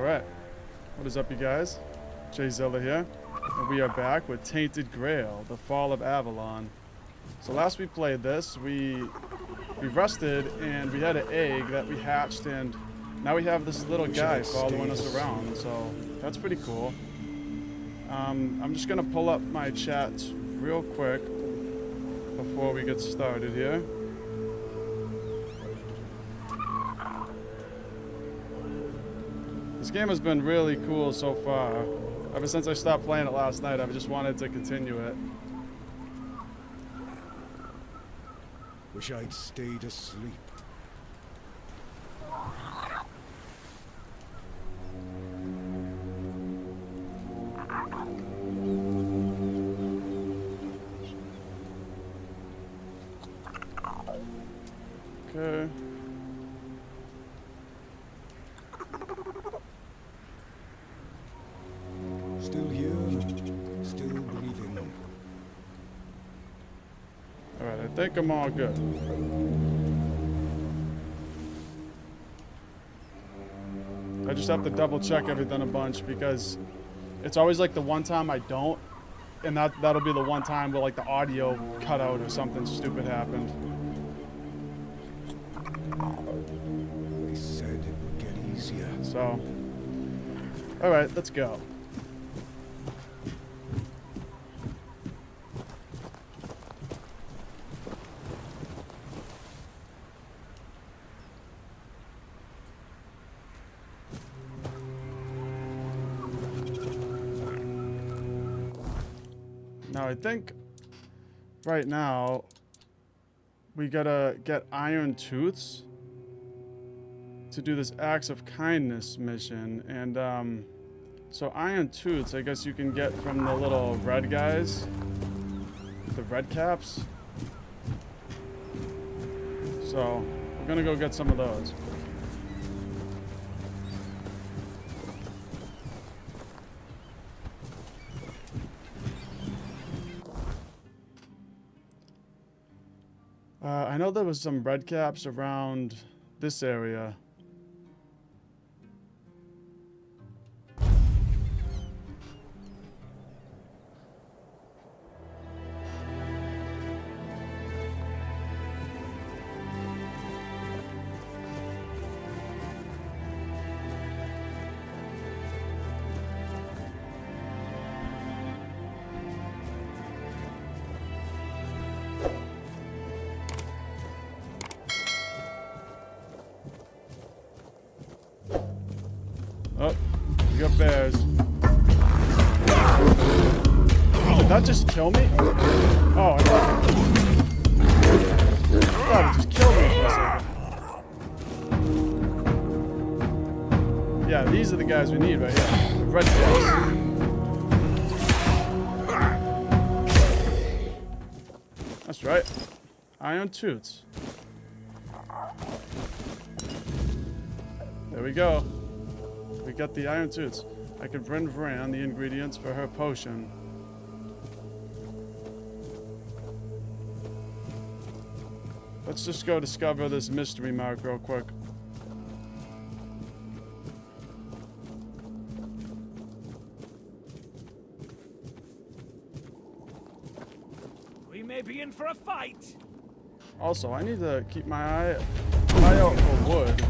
Alright, what is up you guys? Jay Zilla here, and we are back with Tainted Grail, the Fall of Avalon. So last we played this, we rested and we had an egg that we hatched, and now we have this little guy following us around, so that's pretty cool. I'm just gonna pull up my chat real quick before we get started here. This game has been really cool so far. Ever since I stopped playing it last night, I've just wanted to continue it. Wish I'd stayed asleep. Okay. Still here, still breathing. Alright, I think I'm all good. I just have to double check everything a bunch because it's always like the one time I don't, and that'll be the one time where like the audio cut out or something stupid happened. They said it would get easier. So, alright, let's go. Now I think right now we gotta get iron tooths to do this acts of kindness mission, and so iron tooths I guess you can get from the little red guys, the red caps. So we're gonna go get some of those. I know there was some red caps around this area. Oh, we got bears. Did that just kill me? Oh, I thought it just killed me for a second. Yeah, these are the guys we need right here. The red caps. That's right. Iron tooths. There we go. We got the iron tooths. I could bring Vran the ingredients for her potion. Let's just go discover this mystery mark real quick. We may be in for a fight. Also, I need to keep my eye out for wood.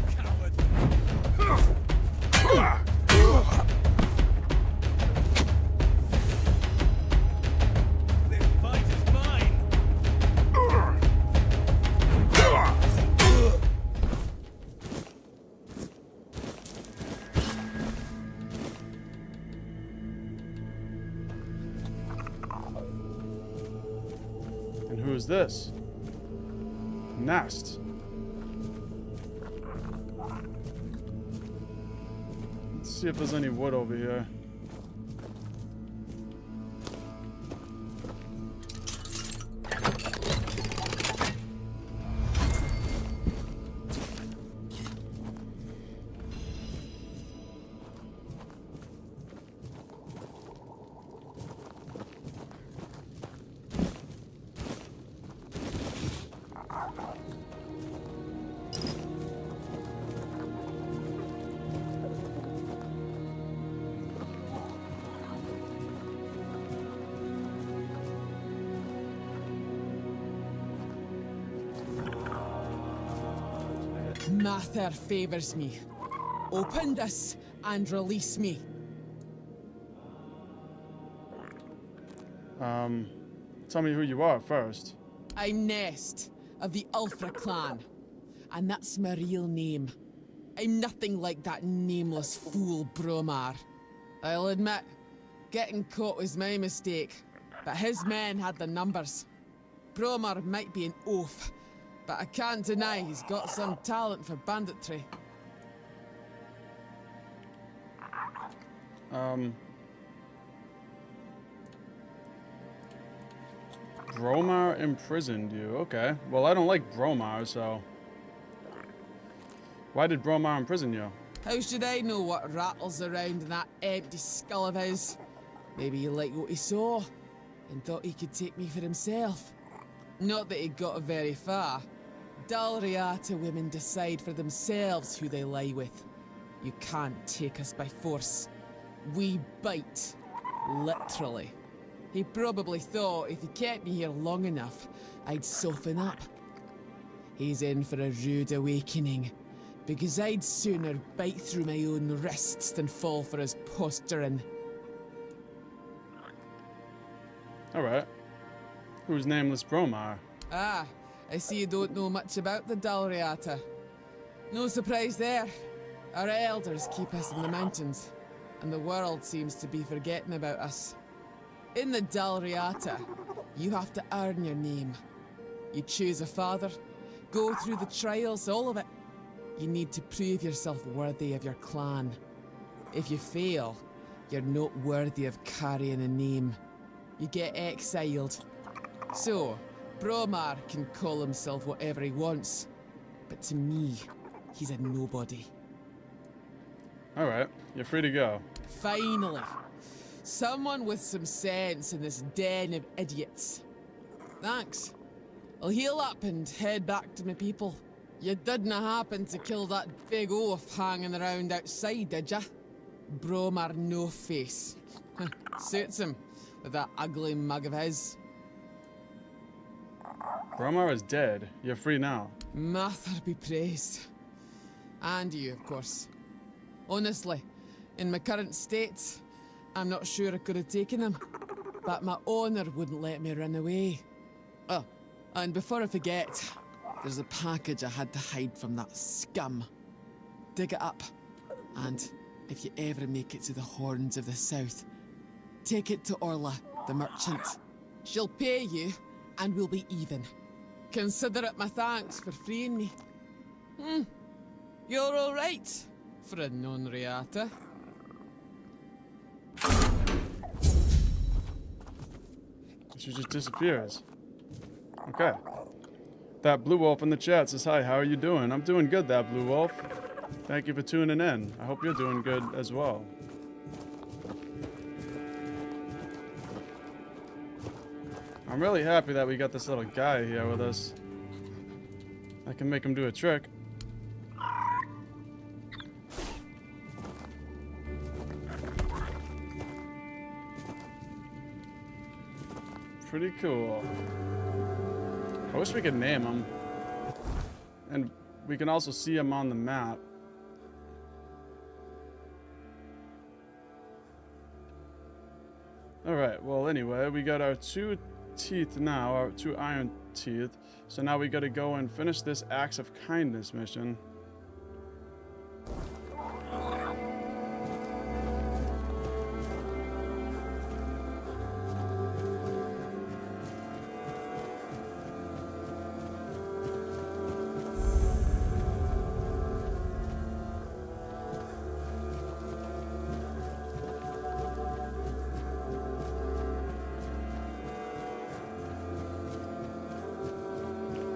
This fight is mine. And who is this? Nest. Let's see if there's any wood over here. Mather favors me. Open this and release me. Tell me who you are first. I'm Nest, of the Ulfra clan. And that's my real name. I'm nothing like that nameless fool Bromar. I'll admit, getting caught was my mistake, but his men had the numbers. Bromar might be an oaf, but I can't deny he's got some talent for banditry. Bromar imprisoned you. Okay. Well, I don't like Bromar, so... Why did Bromar imprison you? How should I know what rattles around in that empty skull of his? Maybe he liked what he saw, and thought he could take me for himself. Not that he got very far. Dalriata women decide for themselves who they lie with. You can't take us by force. We bite. Literally. He probably thought if he kept me here long enough, I'd soften up. He's in for a rude awakening, because I'd sooner bite through my own wrists than fall for his posturing. Alright. Who's nameless Bromar? Ah, I see you don't know much about the Dalriata. No surprise there. Our elders keep us in the mountains, and the world seems to be forgetting about us. In the Dalriata, you have to earn your name. You choose a father, go through the trials, all of it. You need to prove yourself worthy of your clan. If you fail, you're not worthy of carrying a name. You get exiled. So, Bromar can call himself whatever he wants, but to me, he's a nobody. Alright, you're free to go. Finally! Someone with some sense in this den of idiots. Thanks. I'll heal up and head back to my people. You didn't happen to kill that big oaf hanging around outside, did ya? Bromar no face. Suits him, with that ugly mug of his. Bromar is dead. You're free now. Mather be praised. And you, of course. Honestly, in my current state, I'm not sure I could have taken him. But my honor wouldn't let me run away. Oh, and before I forget, there's a package I had to hide from that scum. Dig it up. And if you ever make it to the Horns of the South, take it to Orla, the merchant. She'll pay you, and we'll be even. Consider it my thanks for freeing me. You're all right for a non-reata. She just disappears. Okay. That Blue Wolf in the chat says, hi, how are you doing? I'm doing good, that Blue Wolf. Thank you for tuning in. I hope you're doing good as well. I'm really happy that we got this little guy here with us. I can make him do a trick. Pretty cool. I wish we could name him. And we can also see him on the map. Alright, well anyway, we got our 2 teeth now, our 2 iron teeth. So now we gotta go and finish this Acts of Kindness mission.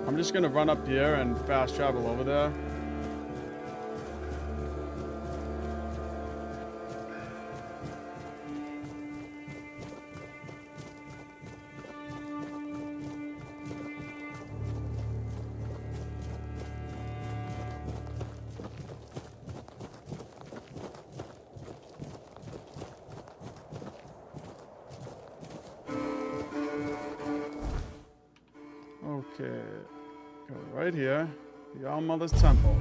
I'm just gonna run up here and fast travel over there. Okay. Go right here. The All-Mother's Temple.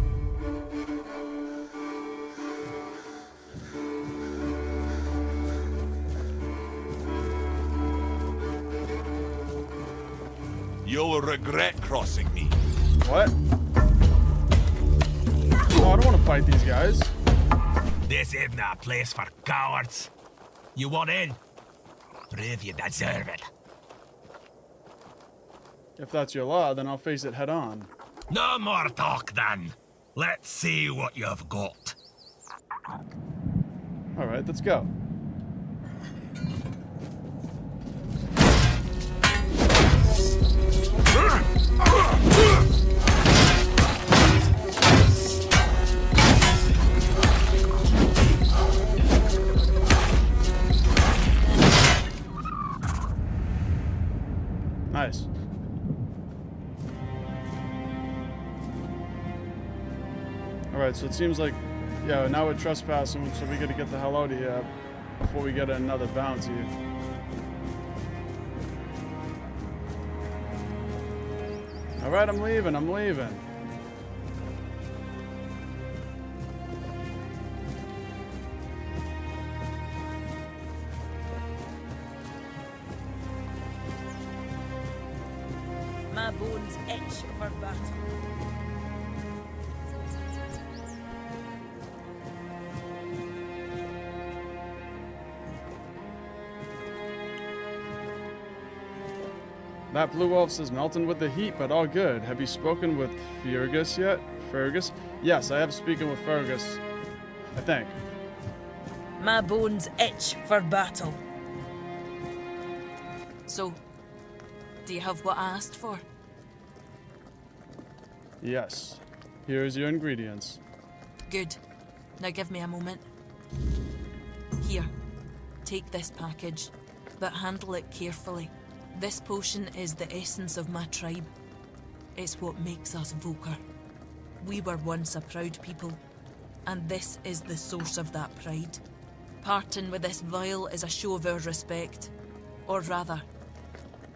You'll regret crossing me. What? Oh, I don't want to fight these guys. This isn't a place for cowards. You want in? Prove you deserve it. If that's your law, then I'll face it head on. No more talk then. Let's see what you've got. Alright, let's go. Nice. Alright, so it seems like, yeah, now we're trespassing, so we gotta get the hell out of here before we get another bounty. Alright, I'm leaving. My bones itch for battle. That blue wolf says melting with the heat, but all good. Have you spoken with Fergus yet? Fergus? Yes, I have spoken with Fergus. I think. My bones itch for battle. So, do you have what I asked for? Yes. Here's your ingredients. Good. Now give me a moment. Here, take this package, but handle it carefully. This potion is the essence of my tribe. It's what makes us Volker. We were once a proud people, and this is the source of that pride. Parting with this vial is a show of our respect. Or rather,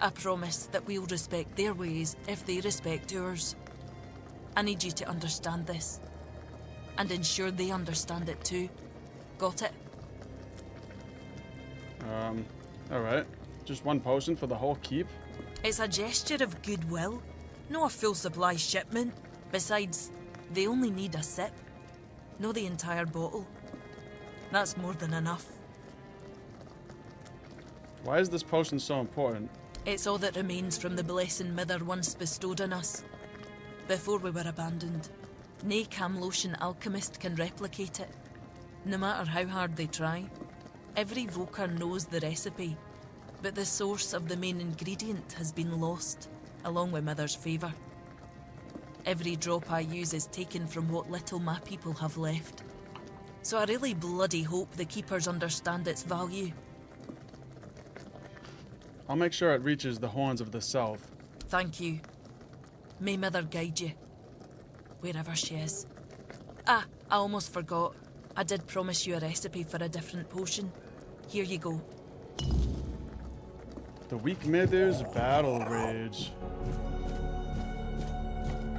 a promise that we'll respect their ways if they respect ours. I need you to understand this, and ensure they understand it too. Got it? Alright. Just one potion for the whole keep? It's a gesture of goodwill, no a full supply shipment. Besides, they only need a sip, not the entire bottle. That's more than enough. Why is this potion so important? It's all that remains from the blessing Mither once bestowed on us. Before we were abandoned, nae Camlotian alchemist can replicate it, no matter how hard they try. Every Volker knows the recipe, but the source of the main ingredient has been lost, along with Mither's favour. Every drop I use is taken from what little my people have left. So I really bloody hope the Keepers understand its value. I'll make sure it reaches the horns of the south. Thank you. May Mither guide you, wherever she is. Ah, I almost forgot. I did promise you a recipe for a different potion. Here you go. The Weak Mither's Battle Rage.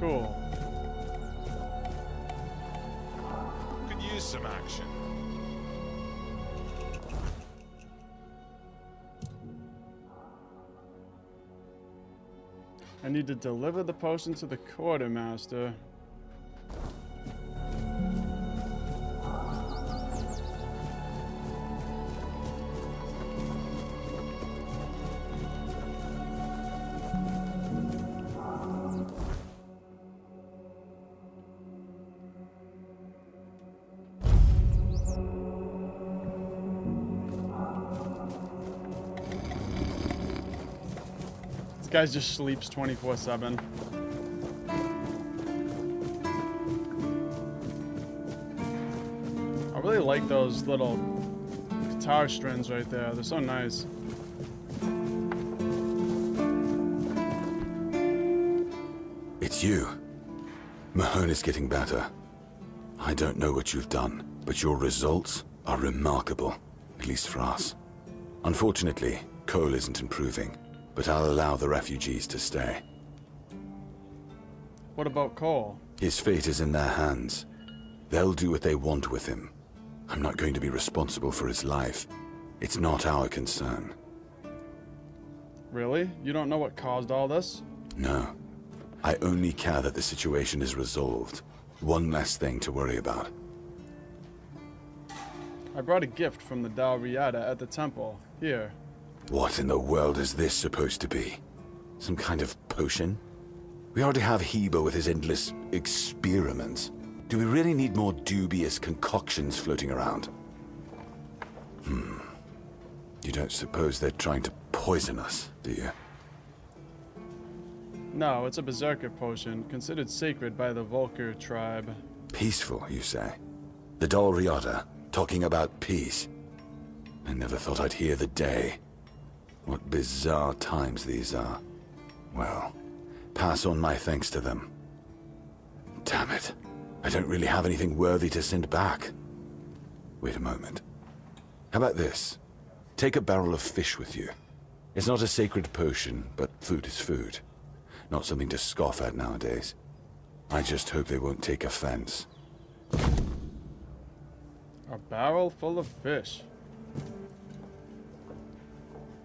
Cool. Could use some action. I need to deliver the potion to the quartermaster. This guy just sleeps 24/7. I really like those little guitar strings right there. They're so nice. It's you. Mahone is getting better. I don't know what you've done, but your results are remarkable, at least for us. Unfortunately, Cole isn't improving, but I'll allow the refugees to stay. What about Cole? His fate is in their hands. They'll do what they want with him. I'm not going to be responsible for his life. It's not our concern. Really? You don't know what caused all this? No. I only care that the situation is resolved. One less thing to worry about. I brought a gift from the Dalriata at the temple. Here. What in the world is this supposed to be? Some kind of potion? We already have Hebo with his endless experiments. Do we really need more dubious concoctions floating around? You don't suppose they're trying to poison us, do you? No, it's a berserker potion, considered sacred by the Volker tribe. Peaceful, you say? The Dalriata, talking about peace. I never thought I'd hear the day. What bizarre times these are. Well, pass on my thanks to them. Damn it. I don't really have anything worthy to send back. Wait a moment. How about this? Take a barrel of fish with you. It's not a sacred potion, but food is food. Not something to scoff at nowadays. I just hope they won't take offense. A barrel full of fish.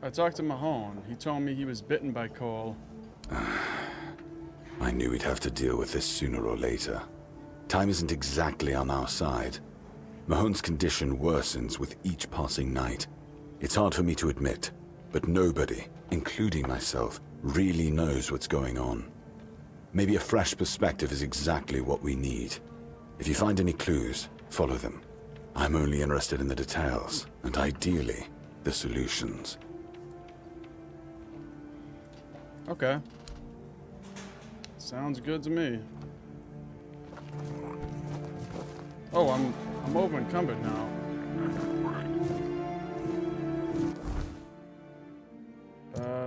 I talked to Mahone. He told me he was bitten by Cole. I knew we'd have to deal with this sooner or later. Time isn't exactly on our side. Mahone's condition worsens with each passing night. It's hard for me to admit, but nobody, including myself, really knows what's going on. Maybe a fresh perspective is exactly what we need. If you find any clues, follow them. I'm only interested in the details, and ideally, the solutions. Okay. Sounds good to me. Oh, I'm over encumbered now.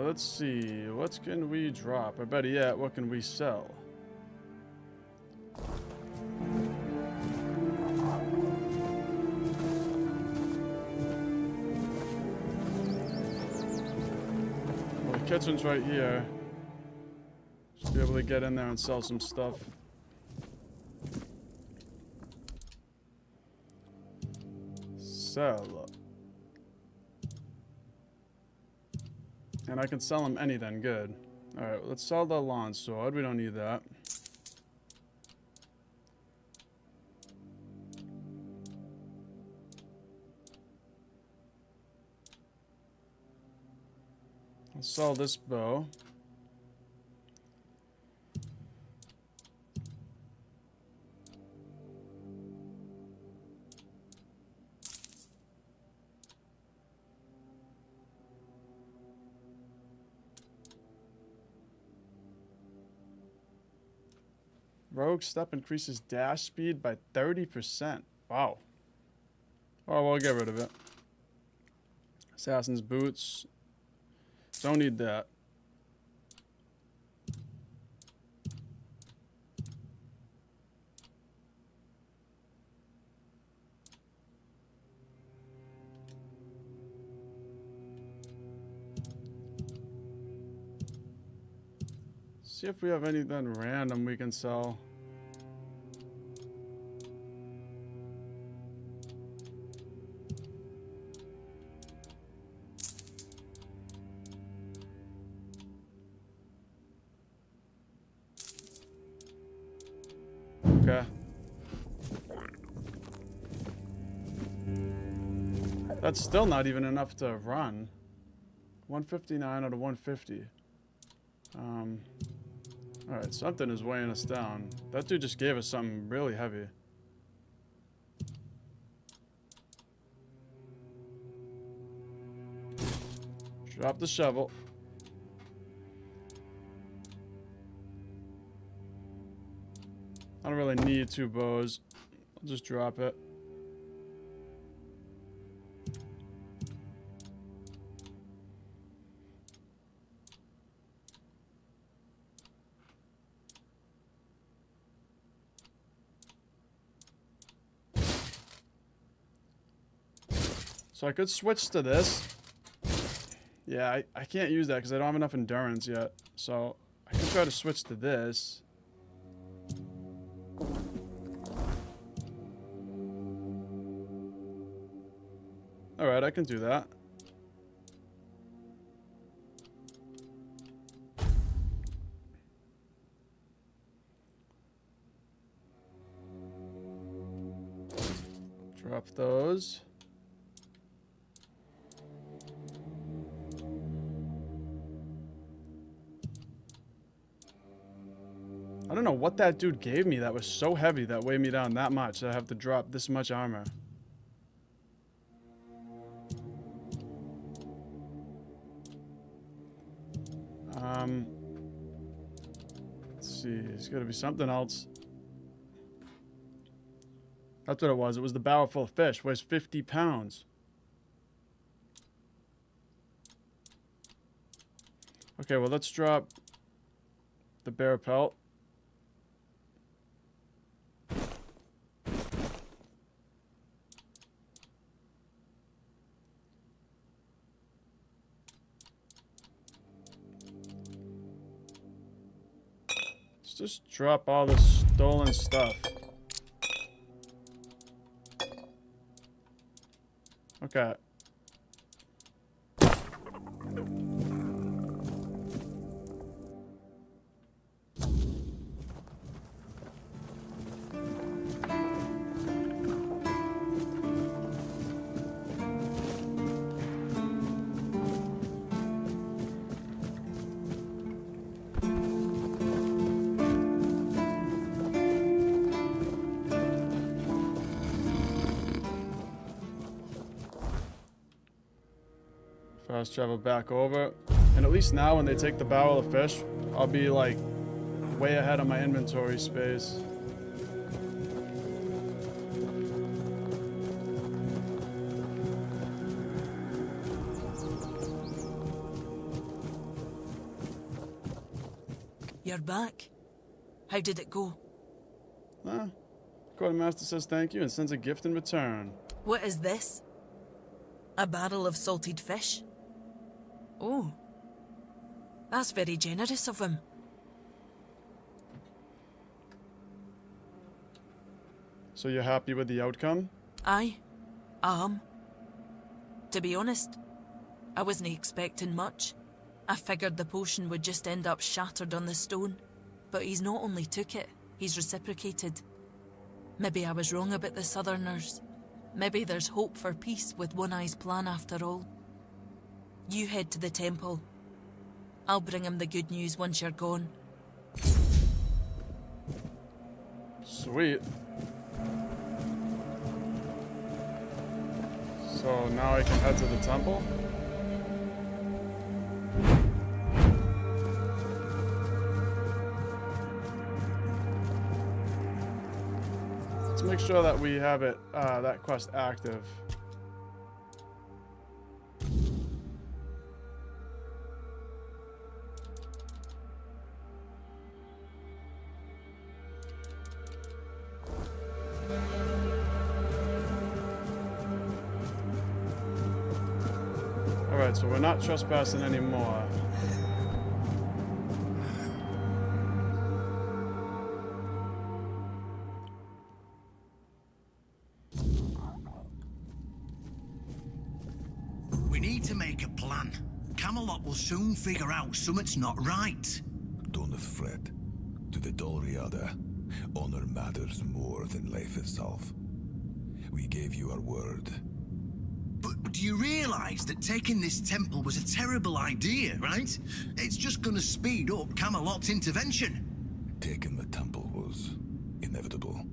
Let's see. What can we drop? Or better yet, what can we sell? Well, the kitchen's right here. Should be able to get in there and sell some stuff. Sell. And I can sell him anything good. Alright, let's sell the lawn sword. We don't need that. I'll sell this bow. Rogue step increases dash speed by 30%. Wow. Oh, we'll get rid of it. Assassin's boots. Don't need that. See if we have anything random we can sell. Okay. That's still not even enough to run. 159 out of 150. Alright, something is weighing us down. That dude just gave us something really heavy. Drop the shovel. I don't really need two bows. I'll just drop it. So I could switch to this. Yeah, I can't use that because I don't have enough endurance yet. So I can try to switch to this. Alright, I can do that. Drop those. I don't know what that dude gave me that was so heavy that weighed me down that much that I have to drop this much armor. Let's see, there's gotta be something else. That's what it was. It was the barrel full of fish. Weighs 50 pounds. Okay, well, let's drop the bear pelt. Let's just drop all the stolen stuff. Okay. Fast travel back over. And at least now when they take the barrel of fish, I'll be like way ahead of my inventory space. You're back. How did it go? Quartermaster says thank you and sends a gift in return. What is this? A barrel of salted fish? Oh. That's very generous of him. So you're happy with the outcome? Aye. To be honest, I wasn't expecting much. I figured the potion would just end up shattered on the stone. But he's not only took it, he's reciprocated. Maybe I was wrong about the Southerners. Maybe there's hope for peace with One Eye's plan after all. You head to the temple. I'll bring him the good news once you're gone. Sweet. So now I can head to the temple? Let's make sure that we have it, that quest active. Alright, so we're not trespassing anymore. We need to make a plan. Camelot will soon figure out something's not right. Don't fret. To the Dalriada, honor matters more than life itself. We gave you our word. But do you realize that taking this temple was a terrible idea, right? It's just gonna speed up Camelot's intervention. Taking the temple was inevitable.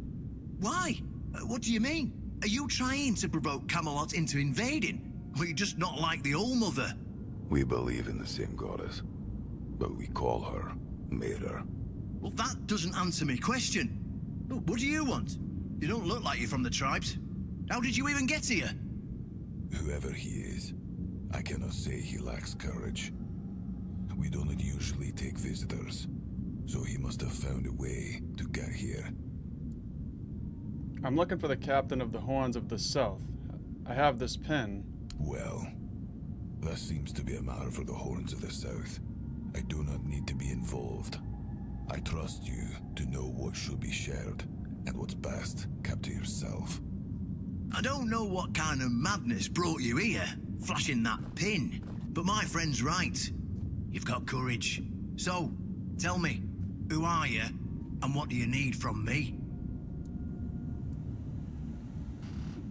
Why? What do you mean? Are you trying to provoke Camelot into invading? Or you just not like the Old Mother? We believe in the same goddess, but we call her Mera. Well, that doesn't answer my question. What do you want? You don't look like you're from the tribes. How did you even get here? Whoever he is, I cannot say he lacks courage. We don't usually take visitors, so he must have found a way to get here. I'm looking for the captain of the Horns of the South. I have this pin. Well, that seems to be a matter for the Horns of the South. I do not need to be involved. I trust you to know what should be shared, and what's best kept to yourself. I don't know what kind of madness brought you here, flashing that pin, but my friend's right. You've got courage. So, tell me, who are you, and what do you need from me?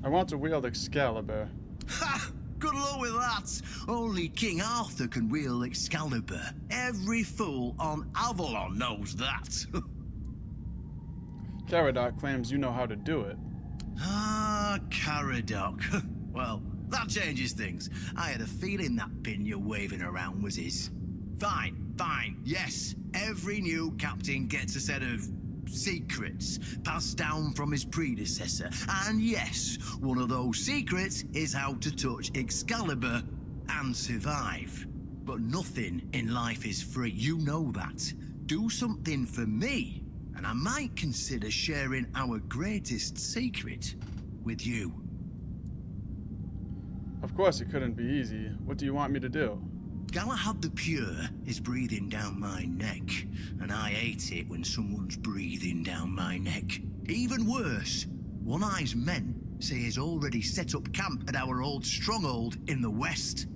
I want to wield Excalibur. Ha! Good luck with that. Only King Arthur can wield Excalibur. Every fool on Avalon knows that. Caradoc claims you know how to do it. Ah, Caradoc. Well, that changes things. I had a feeling that pin you're waving around was his. Fine, fine, yes. Every new captain gets a set of secrets passed down from his predecessor. And yes, one of those secrets is how to touch Excalibur and survive. But nothing in life is free, you know that. Do something for me, and I might consider sharing our greatest secret with you. Of course it couldn't be easy. What do you want me to do? Galahad the Pure is breathing down my neck, and I hate it when someone's breathing down my neck. Even worse, One Eye's men say he's already set up camp at our old stronghold in the west.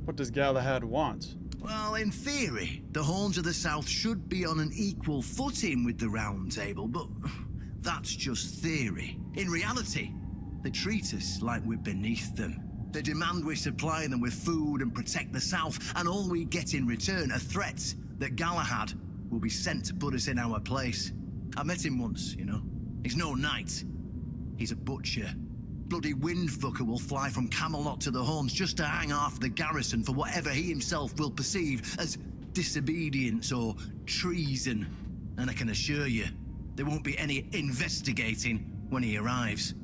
What does Galahad want? Well, in theory, the Horns of the South should be on an equal footing with the Round Table, but that's just theory. In reality, they treat us like we're beneath them. They demand we supply them with food and protect the South, and all we get in return are threats that Galahad will be sent to put us in our place. I met him once, you know. He's no knight. He's a butcher. Bloody windfucker will fly from Camelot to the Horns just to hang half the garrison for whatever he himself will perceive as disobedience or treason. And I can assure you, there won't be any investigating when he arrives.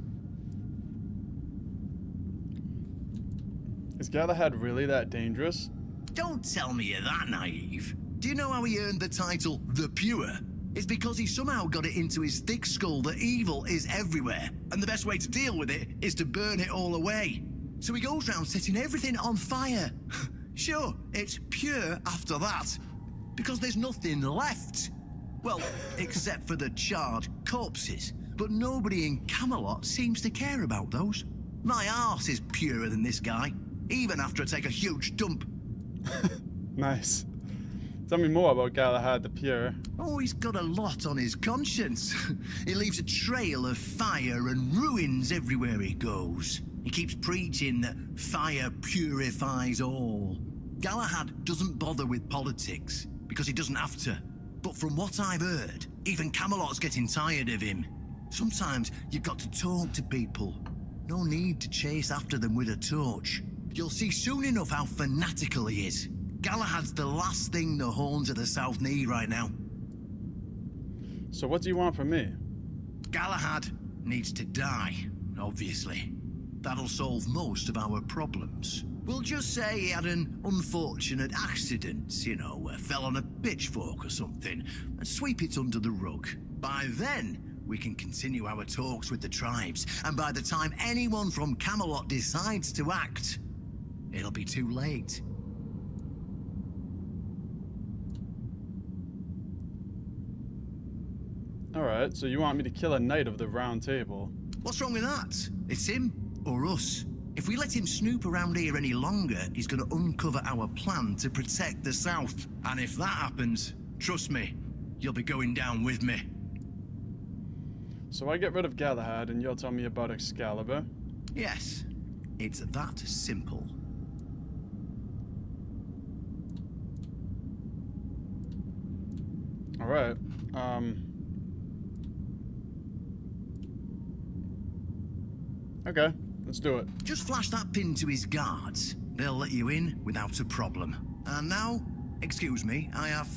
Is Galahad really that dangerous? Don't tell me you're that naive. Do you know how he earned the title The Pure? It's because he somehow got it into his thick skull that evil is everywhere, and the best way to deal with it is to burn it all away. So he goes round setting everything on fire. Sure, it's pure after that, because there's nothing left. Well, except for the charred corpses. But nobody in Camelot seems to care about those. My arse is purer than this guy, even after I take a huge dump. Nice. Tell me more about Galahad the Pure. Oh, he's got a lot on his conscience. He leaves a trail of fire and ruins everywhere he goes. He keeps preaching that fire purifies all. Galahad doesn't bother with politics, because he doesn't have to. But from what I've heard, even Camelot's getting tired of him. Sometimes you've got to talk to people. No need to chase after them with a torch. You'll see soon enough how fanatical he is. Galahad's the last thing the Horns of the South need right now. So what do you want from me? Galahad needs to die, obviously. That'll solve most of our problems. We'll just say he had an unfortunate accident, you know, fell on a pitchfork or something, and sweep it under the rug. By then, we can continue our talks with the tribes, and by the time anyone from Camelot decides to act, it'll be too late. Alright, so you want me to kill a knight of the Round Table. What's wrong with that? It's him or us. If we let him snoop around here any longer, he's going to uncover our plan to protect the South. And if that happens, trust me, you'll be going down with me. So I get rid of Galahad and you'll tell me about Excalibur? Yes, it's that simple. Alright, okay, let's do it. Just flash that pin to his guards. They'll let you in without a problem. And now, excuse me, I have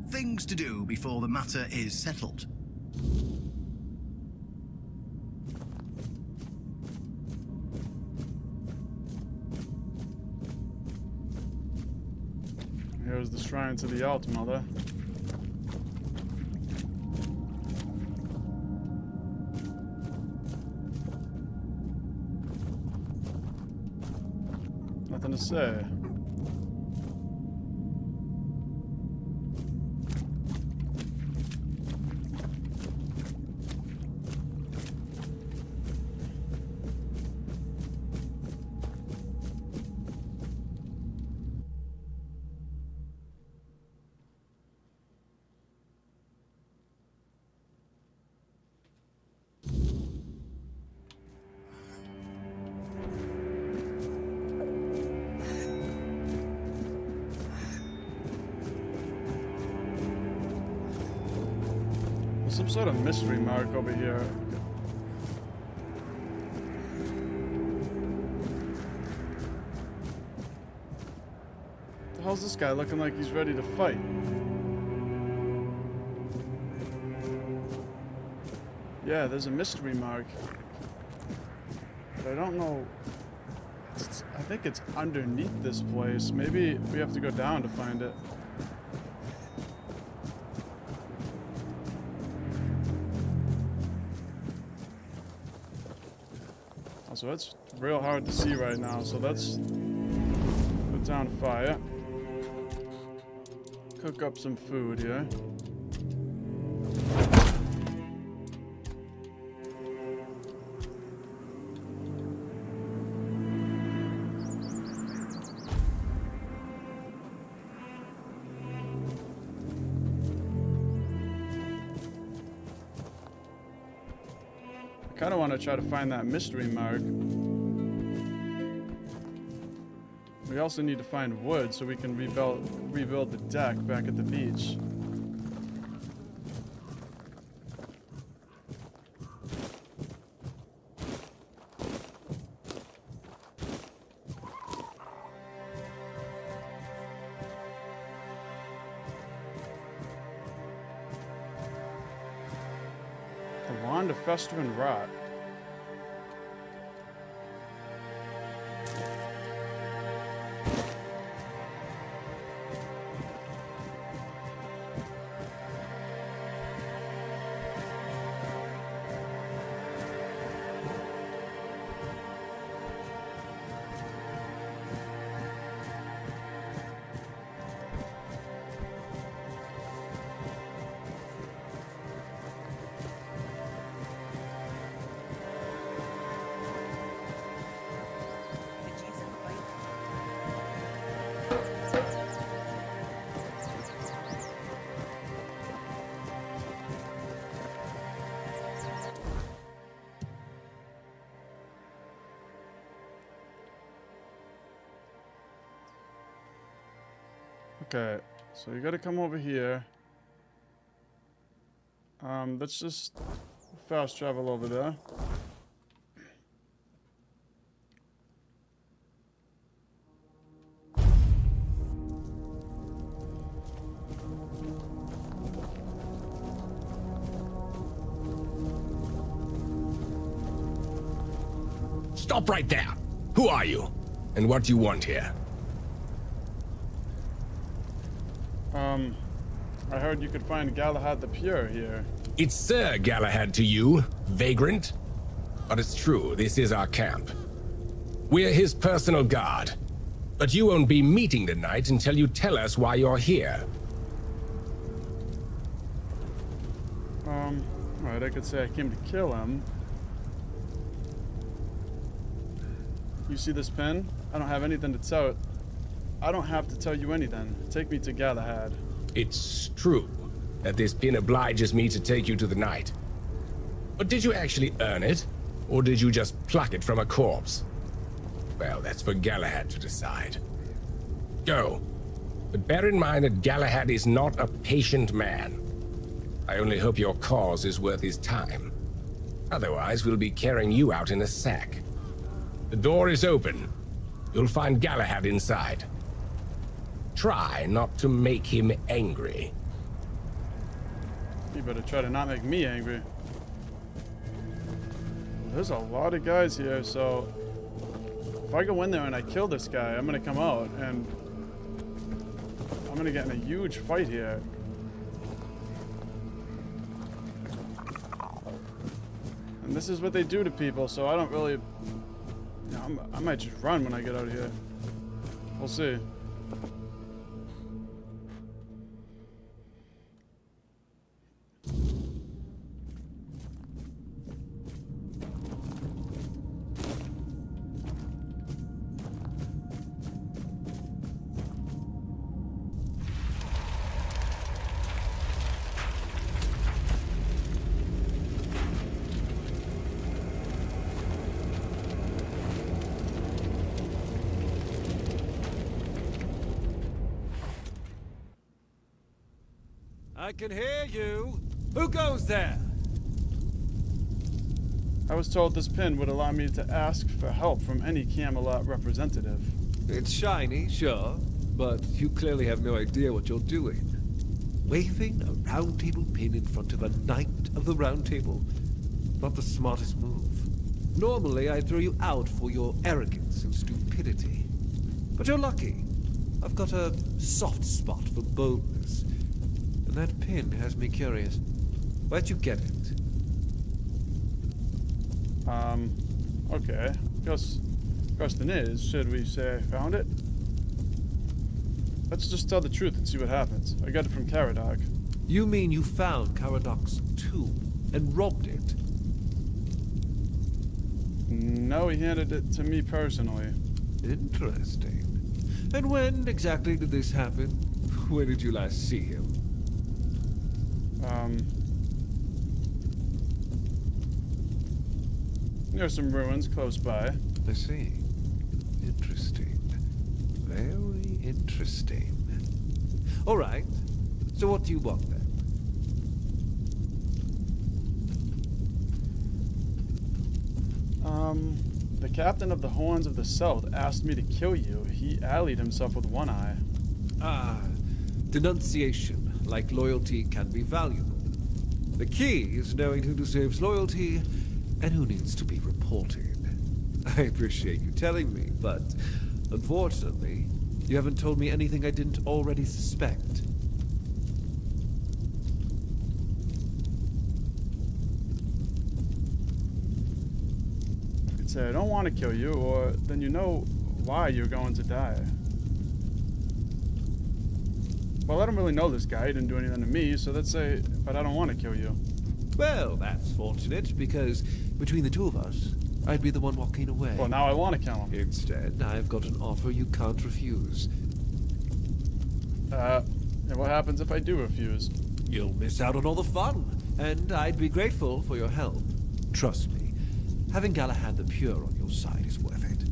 things to do before the matter is settled. Here's the shrine to the Alt Mother. Nothing to say. some sort of mystery mark over here. The hell's this guy looking like he's ready to fight? Yeah, there's a mystery mark. But I don't know. I think it's underneath this place. Maybe we have to go down to find it. So it's real hard to see right now. So let's put down fire. Cook up some food here. I kind of want to try to find that mystery mark. We also need to find wood so we can rebuild the deck back at the beach. The wand of festering rot. Okay, so you gotta come over here. Let's just fast travel over there. Stop right there! Who are you? And what do you want here? I heard you could find Galahad the Pure here. It's Sir Galahad to you, vagrant. But it's true, this is our camp. We're his personal guard. But you won't be meeting tonight until you tell us why you're here. Alright, I could say I came to kill him. You see this pin? I don't have anything to tell. I don't have to tell you anything. Take me to Galahad. It's true that this pin obliges me to take you to the knight. But did you actually earn it? Or did you just pluck it from a corpse? Well, that's for Galahad to decide. Go. But bear in mind that Galahad is not a patient man. I only hope your cause is worth his time. Otherwise, we'll be carrying you out in a sack. The door is open. You'll find Galahad inside. Try not to make him angry. You better try to not make me angry. There's a lot of guys here, so if I go in there and I kill this guy, I'm gonna come out and I'm gonna get in a huge fight here. And this is what they do to people, so I don't really... You know, I might just run when I get out of here. We'll see. I can hear you. Who goes there? I was told this pin would allow me to ask for help from any Camelot representative. It's shiny, sure, but you clearly have no idea what you're doing. Waving a round table pin in front of a knight of the round table? Not the smartest move. Normally, I'd throw you out for your arrogance and stupidity. But you're lucky. I've got a soft spot for boldness. And that pin has me curious. Where'd you get it? Okay. Question is, should we say I found it? Let's just tell the truth and see what happens. I got it from Caradoc. You mean you found Caradoc's tomb and robbed it? No, he handed it to me personally. Interesting. And when exactly did this happen? When did you last see him? Near some ruins close by. I see. Interesting. Very interesting. All right. So what do you want then? The captain of the Horns of the South asked me to kill you. He allied himself with One Eye. Ah, denunciation, like loyalty, can be valuable. The key is knowing who deserves loyalty and who needs to be reported. I appreciate you telling me, but unfortunately, you haven't told me anything I didn't already suspect. I could say I don't want to kill you, or then you know why you're going to die. Well, I don't really know this guy. He didn't do anything to me, so let's say, but I don't want to kill you. Well, that's fortunate, because between the two of us, I'd be the one walking away. Well, now I want to kill him. Instead, I've got an offer you can't refuse. And what happens if I do refuse? You'll miss out on all the fun, and I'd be grateful for your help. Trust me, having Galahad the Pure on your side is worth it.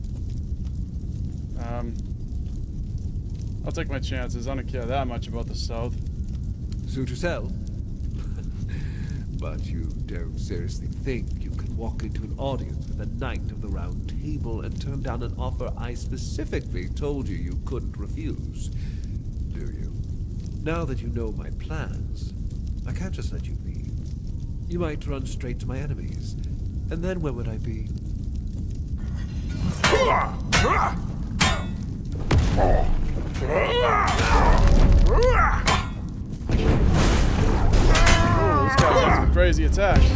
I'll take my chances. I don't care that much about the South. Suit yourself. But you don't seriously think you can walk into an audience with a knight of the round table and turn down an offer I specifically told you you couldn't refuse, do you? Now that you know my plans, I can't just let you leave. You might run straight to my enemies, and then where would I be? Oh, this guy's got some crazy attacks.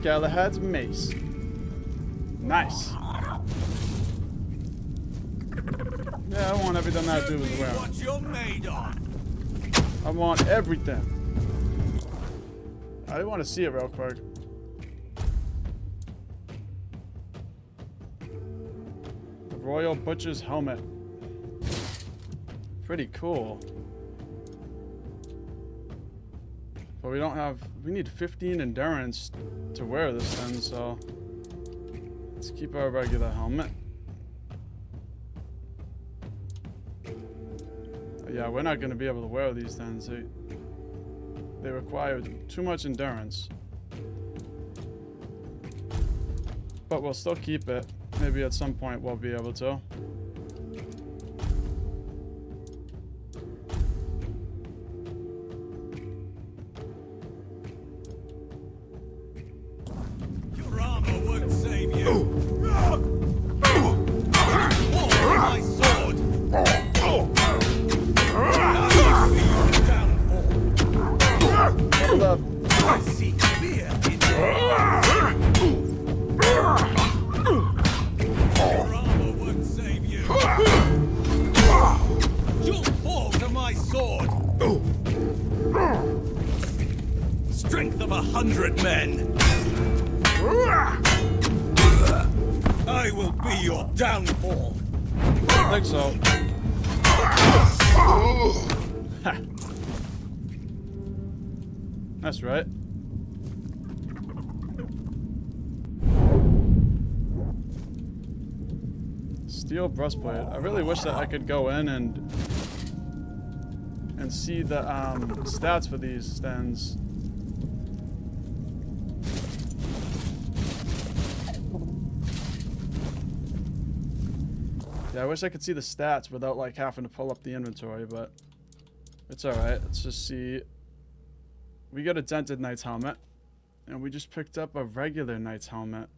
Galahad's mace. Nice. Yeah, I want everything that dude was wearing. What you're made of. I want everything. I want to see it real quick. The Royal Butcher's helmet. Pretty cool. But we don't have, we need 15 endurance to wear this thing, so let's keep our regular helmet. Yeah, we're not going to be able to wear these things. They require too much endurance. But we'll still keep it. Maybe at some point we'll be able to. strength of 100 men. I will be your downfall. I think so. Ha. That's right. Steel breastplate. I really wish that I could go in and see the stats for these stands. Yeah, I wish I could see the stats without like having to pull up the inventory, but it's alright. Let's just see. We got a dented knight's helmet, and we just picked up a regular knight's helmet.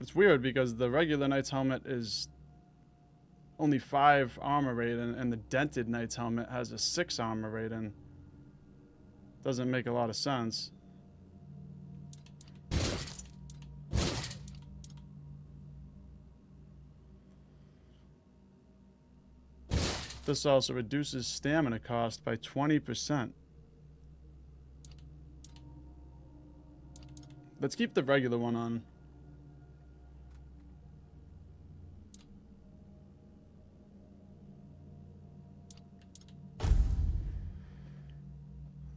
It's weird because the regular knight's helmet is only 5 armor rating, and the dented knight's helmet has a 6 armor rating. Doesn't make a lot of sense. This also reduces stamina cost by 20%. Let's keep the regular one on.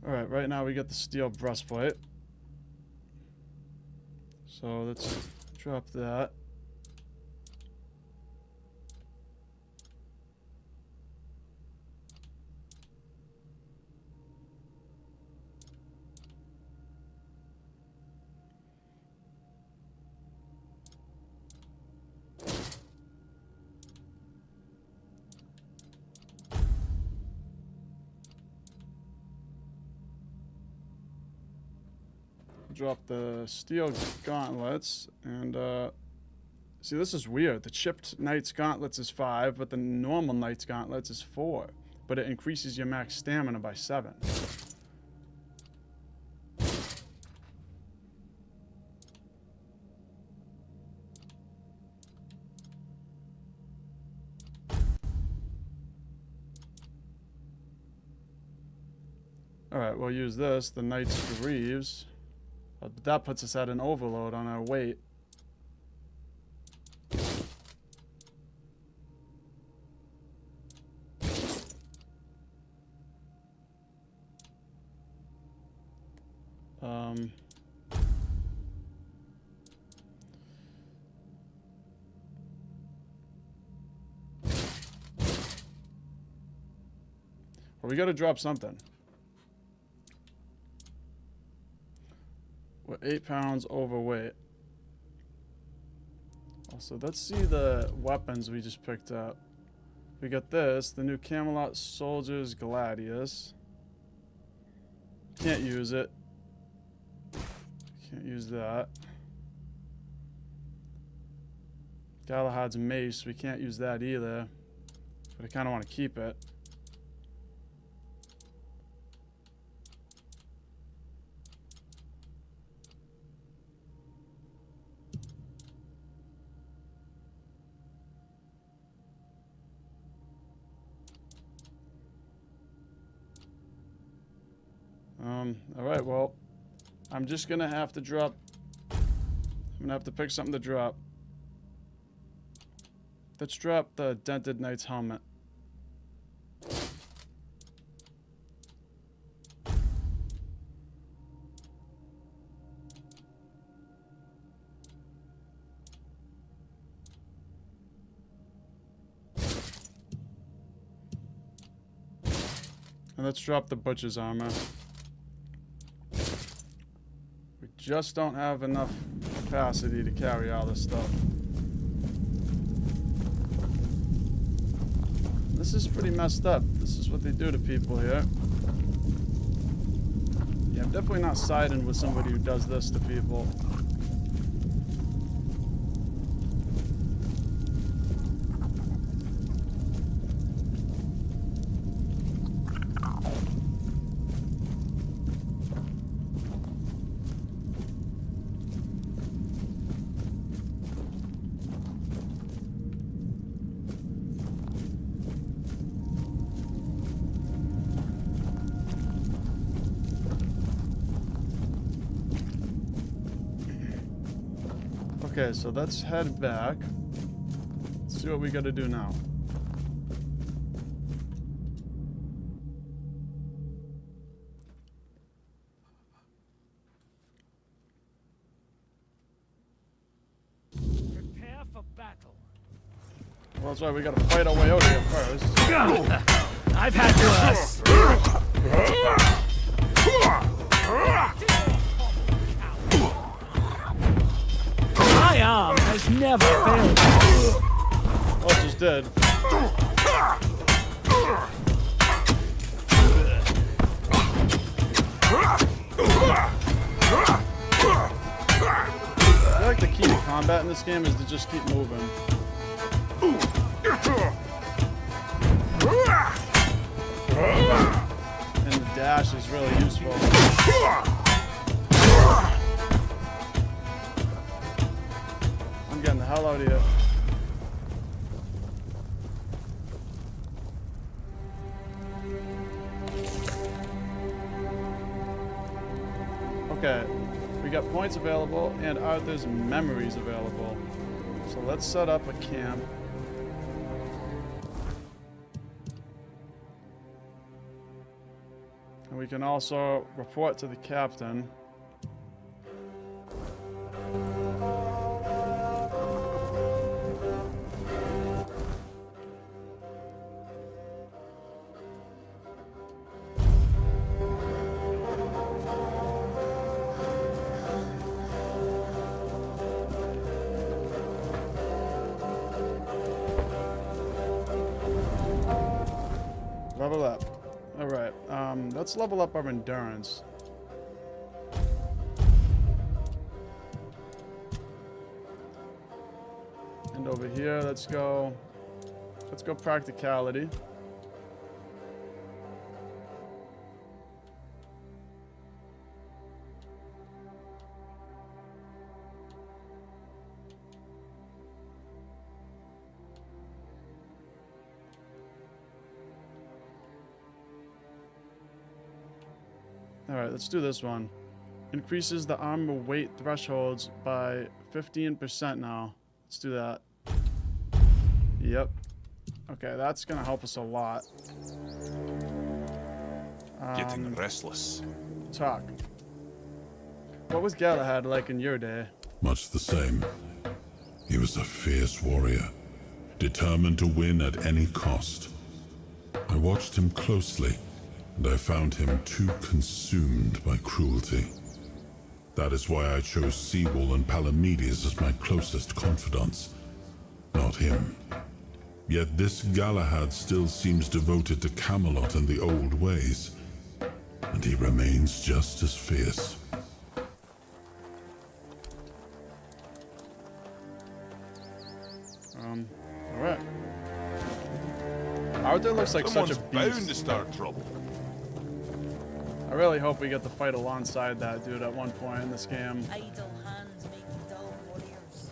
Alright, right now we got the steel breastplate. So let's drop that. Drop the steel gauntlets, and see, this is weird. The chipped knight's gauntlets is 5, but the normal knight's gauntlets is 4, but it increases your max stamina by 7. Alright, we'll use this, the knight's greaves. But that puts us at an overload on our weight. Well, we gotta drop something. We're 8 pounds overweight. Also, let's see the weapons we just picked up. We got this, the new Camelot Soldier's Gladius. Can't use it. Can't use that. Galahad's Mace, we can't use that either. But I kind of want to keep it. Alright, well, I'm just gonna have to drop. I'm gonna have to pick something to drop. Let's drop the dented knight's helmet. And let's drop the butcher's armor. We just don't have enough capacity to carry all this stuff. This is pretty messed up. This is what they do to people here. Yeah, I'm definitely not siding with somebody who does this to people. Okay, so let's head back. Let's see what we gotta do now. Prepare for battle. Well, that's why we gotta fight our way out here first. I've had worse. My arm has never failed. Oh, it just did. I feel like the key to combat in this game is to just keep moving. And the dash is really useful. I'm getting the hell out of here. Okay, we got points available and Arthur's memories available. So let's set up a camp. And we can also report to the captain. Level up. Alright, let's level up our endurance. And over here, let's go practicality. Alright, let's do this one. Increases the armor weight thresholds by 15% now. Let's do that. Yep. Okay, that's gonna help us a lot. Getting restless. Talk. What was Galahad like in your day? Much the same. He was a fierce warrior, determined to win at any cost. I watched him closely, and I found him too consumed by cruelty. That is why I chose Seawall and Palamedes as my closest confidants, not him. Yet this Galahad still seems devoted to Camelot and the old ways, and he remains just as fierce. Alright. Arthur looks like such a Someone's bound to beast. start trouble. I really hope we get to fight alongside that dude at one point in this game. Idle hands make dull warriors.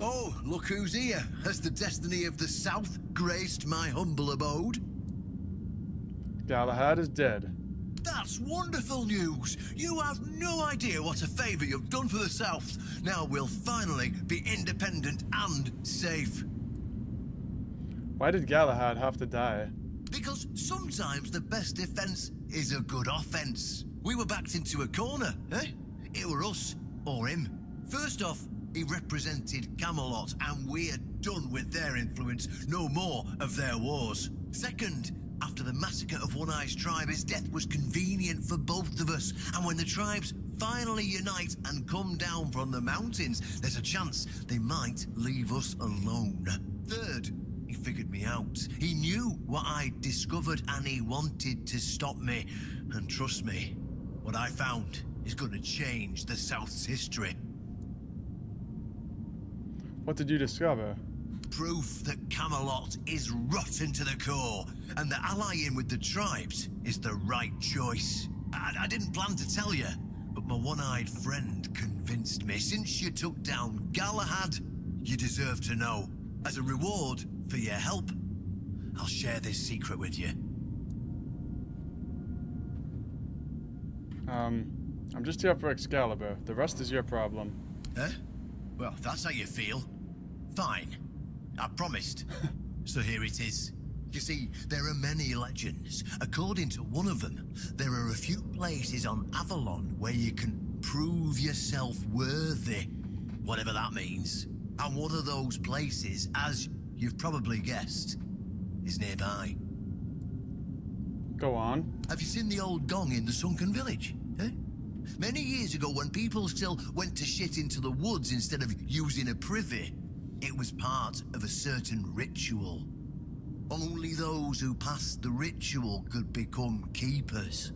Oh, look who's here. Has the destiny of the South graced my humble abode? Galahad is dead. That's wonderful news. You have no idea what a favor you've done for the South. Now we'll finally be independent and safe. Why did Galahad have to die? Because sometimes the best defense is a good offense. We were backed into a corner, eh? It were us or him. First off, he represented Camelot, and we're done with their influence. No more of their wars. Second, after the massacre of One Eye's tribe, his death was convenient for both of us. And when the tribes finally unite and come down from the mountains, there's a chance they might leave us alone. Third, he figured me out. He knew what I'd discovered, and he wanted to stop me. And trust me, what I found is going to change the South's history. What did you discover? Proof that Camelot is rotten to the core, and that allying with the tribes is the right choice. I didn't plan to tell you, but my one-eyed friend convinced me. Since you took down Galahad, you deserve to know. As a reward for your help, I'll share this secret with you. I'm just here for Excalibur. The rest is your problem. Huh? Well, if that's how you feel, fine. I promised. So here it is. You see, there are many legends. According to one of them, there are a few places on Avalon where you can prove yourself worthy, whatever that means. And one of those places, as you've probably guessed, is nearby. Go on. Have you seen the old gong in the sunken village? Eh? Many years ago, when people still went to shit into the woods instead of using a privy, it was part of a certain ritual. Only those who passed the ritual could become keepers.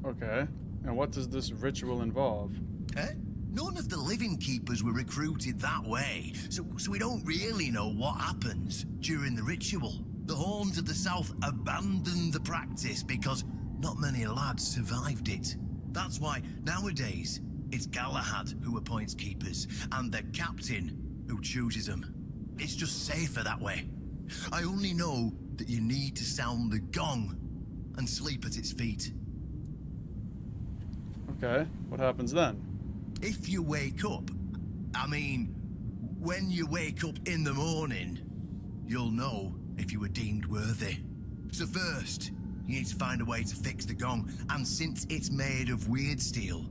Okay. And what does this ritual involve? Eh? None of the living keepers were recruited that way, so we don't really know what happens during the ritual. The Horns of the South abandoned the practice because not many lads survived it. That's why nowadays it's Galahad who appoints keepers and the captain who chooses them. It's just safer that way. I only know that you need to sound the gong and sleep at its feet. Okay, what happens then? If you wake up, when you wake up in the morning, you'll know if you were deemed worthy. So first, you need to find a way to fix the gong, and since it's made of weird steel,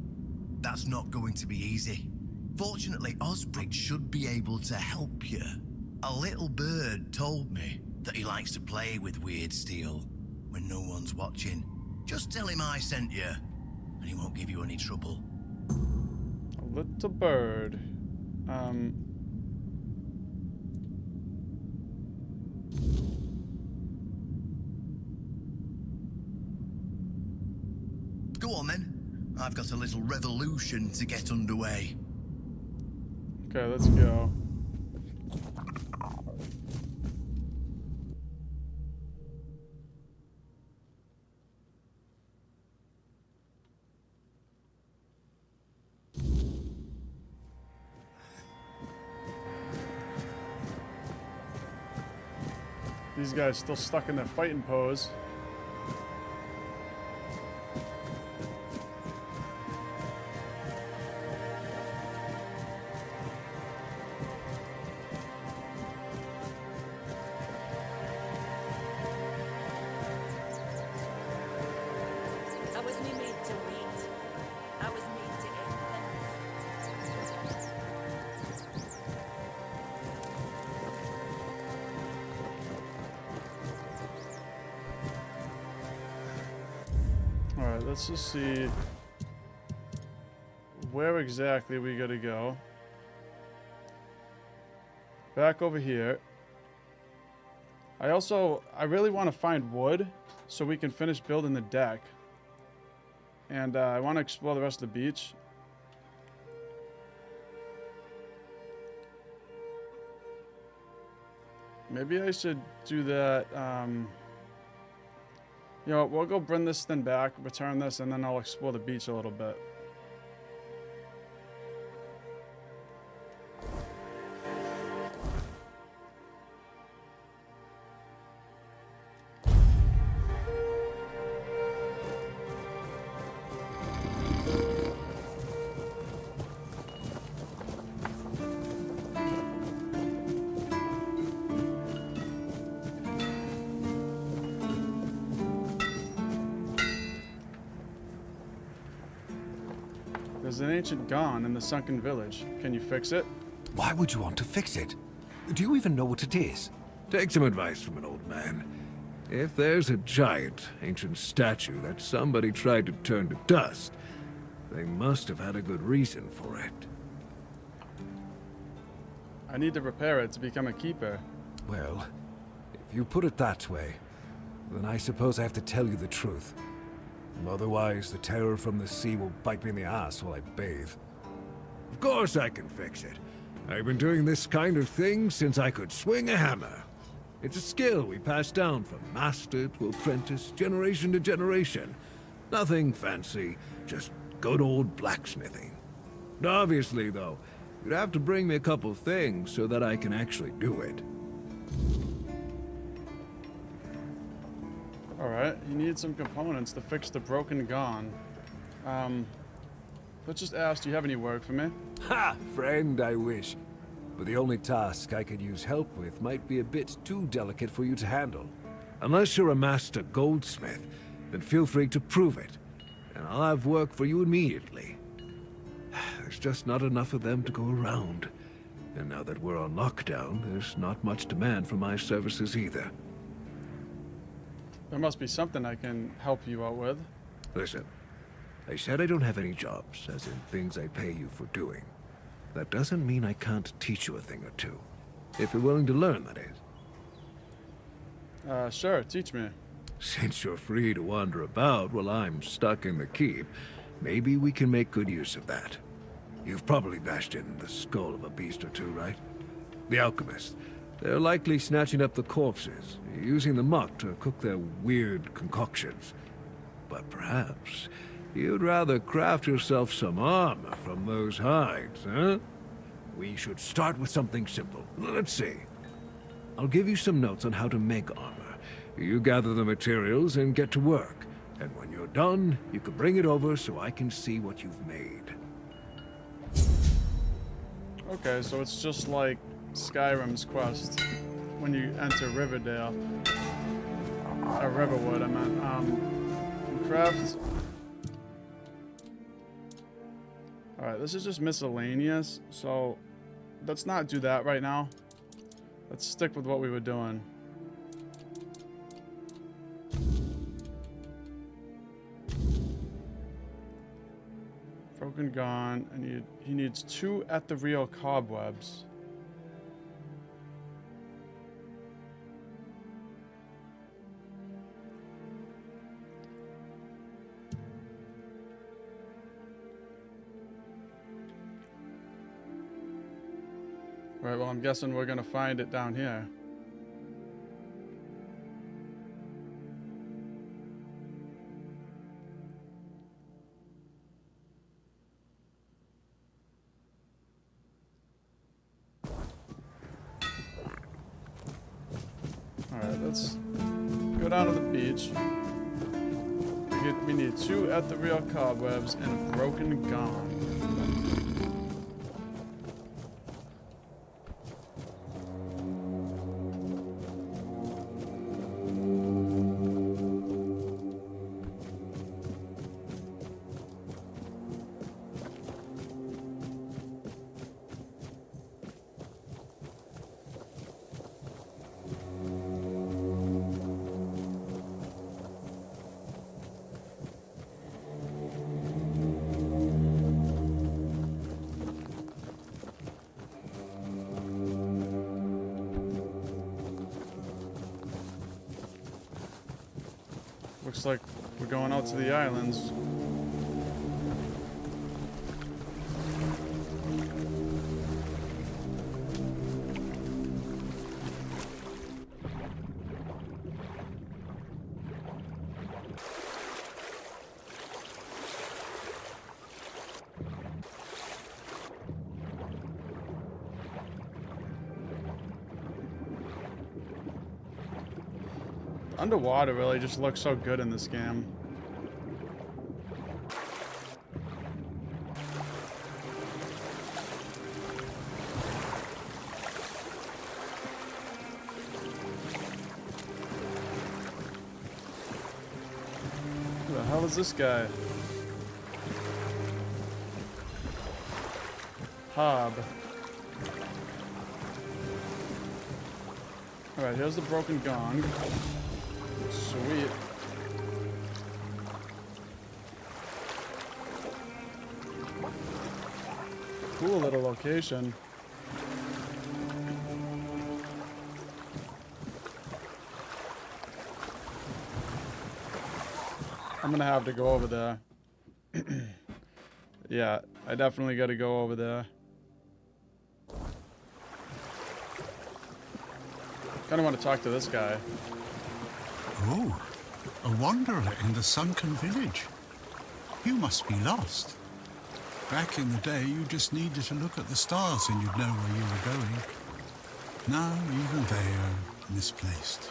that's not going to be easy. Fortunately, Osbridge should be able to help you. A little bird told me that he likes to play with weird steel when no one's watching. Just tell him I sent you, and he won't give you any trouble. A little bird. Go on then. I've got a little revolution to get underway. Okay, let's go. These guys still stuck in their fighting pose. I was me made to wait. I was made to end things. Alright, let's just see where exactly we gotta go. Back over here. I really want to find wood so we can finish building the deck. And I want to explore the rest of the beach. Maybe I should do that. You know what, we'll go bring this thing back, return this, and then I'll explore the beach a little bit. There's an ancient gong in the sunken village. Can you fix it? Why would you want to fix it? Do you even know what it is? Take some advice from an old man. If there's a giant, ancient statue that somebody tried to turn to dust, they must have had a good reason for it. I need to repair it to become a keeper. Well, if you put it that way, then I suppose I have to tell you the truth. Otherwise, the terror from the sea will bite me in the ass while I bathe. Of course I can fix it. I've been doing this kind of thing since I could swing a hammer. It's a skill we pass down from master to apprentice, generation to generation. Nothing fancy, just good old blacksmithing. Obviously, though, you'd have to bring me a couple things so that I can actually do it. Alright, you need some components to fix the broken gun. Let's just ask, do you have any work for me? Ha! Friend, I wish. But the only task I could use help with might be a bit too delicate for you to handle. Unless you're a master goldsmith, then feel free to prove it, and I'll have work for you immediately. There's just not enough of them to go around. And now that we're on lockdown, there's not much demand for my services either. There must be something I can help you out with. Listen, I said I don't have any jobs, as in things I pay you for doing. That doesn't mean I can't teach you a thing or two. If you're willing to learn, that is. Sure, teach me. Since you're free to wander about while I'm stuck in the keep, maybe we can make good use of that. You've probably bashed in the skull of a beast or two, right? The alchemists. They're likely snatching up the corpses, using the muck to cook their weird concoctions. But perhaps you'd rather craft yourself some armor from those hides, huh? We should start with something simple. Let's see. I'll give you some notes on how to make armor. You gather the materials and get to work. And when you're done, you can bring it over so I can see what you've made. Okay, so it's just like Skyrim's quest when you enter Riverdale. Riverwood, I meant. Craft. Alright, this is just miscellaneous, so let's not do that right now. Let's stick with what we were doing. Broken gun, and he needs 2 ethereal cobwebs. Alright, well I'm guessing we're gonna find it down here. Alright, let's go down to the beach. We need 2 ethereal cobwebs and a broken gun. Looks like we're going out to the islands. Underwater really just looks so good in this game. Who the hell is this guy? Hob. Alright, here's the broken gong. Sweet. Cool little location. I'm gonna have to go over there. Yeah, I definitely got to go over there. Kind of want to talk to this guy. Oh, a wanderer in the sunken village. You must be lost. Back in the day, you just needed to look at the stars and you'd know where you were going. Now, even they are misplaced.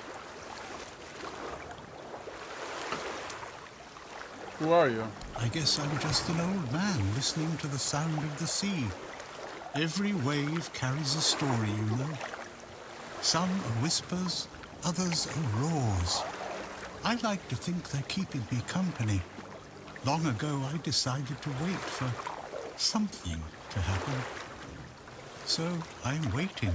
Who are you? I guess I'm just an old man listening to the sound of the sea. Every wave carries a story, you know. Some are whispers, others are roars. I like to think they're keeping me company. Long ago, I decided to wait for something to happen. So I'm waiting.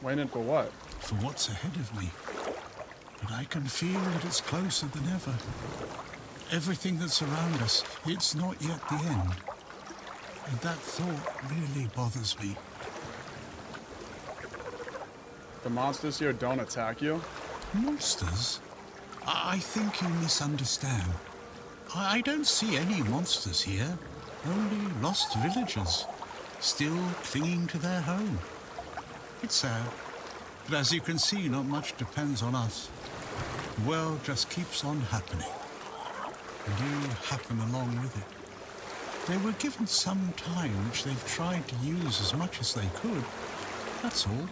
Waiting for what? For what's ahead of me. But I can feel that it's closer than ever. Everything that's around us, it's not yet the end. And that thought really bothers me. The monsters here don't attack you? Monsters? I think you misunderstand. I don't see any monsters here. Only lost villagers, still clinging to their home. It's sad, but as you can see, not much depends on us. The world just keeps on happening, and you happen along with it. They were given some time which they've tried to use as much as they could. That's all.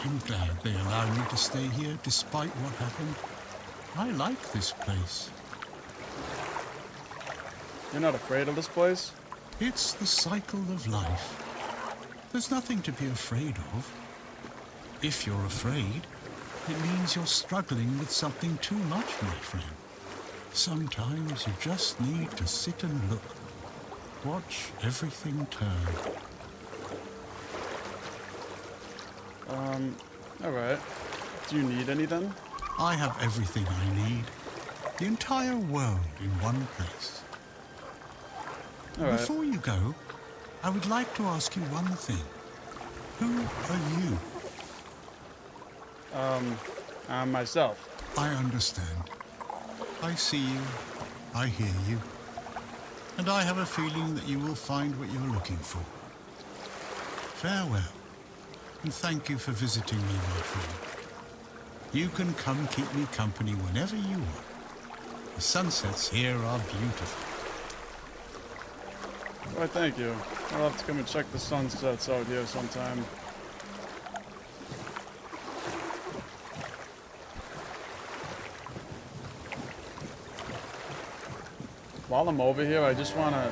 I'm glad they allow me to stay here despite what happened. I like this place. You're not afraid of this place? It's the cycle of life. There's nothing to be afraid of. If you're afraid, it means you're struggling with something too much, my friend. Sometimes you just need to sit and look. Watch everything turn. Alright. Do you need anything? I have everything I need. The entire world in one place. Alright. Before you go, I would like to ask you one thing. Who are you? I'm myself. I understand. I see you. I hear you. And I have a feeling that you will find what you're looking for. Farewell. And thank you for visiting me, my friend. You can come keep me company whenever you want. The sunsets here are beautiful. Why, thank you. I'll have to come and check the sunsets out here sometime. While I'm over here, I just want to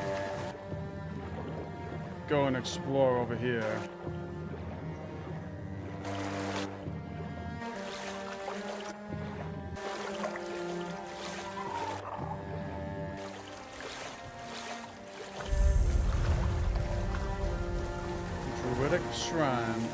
go and explore over here. Druidic Shrine.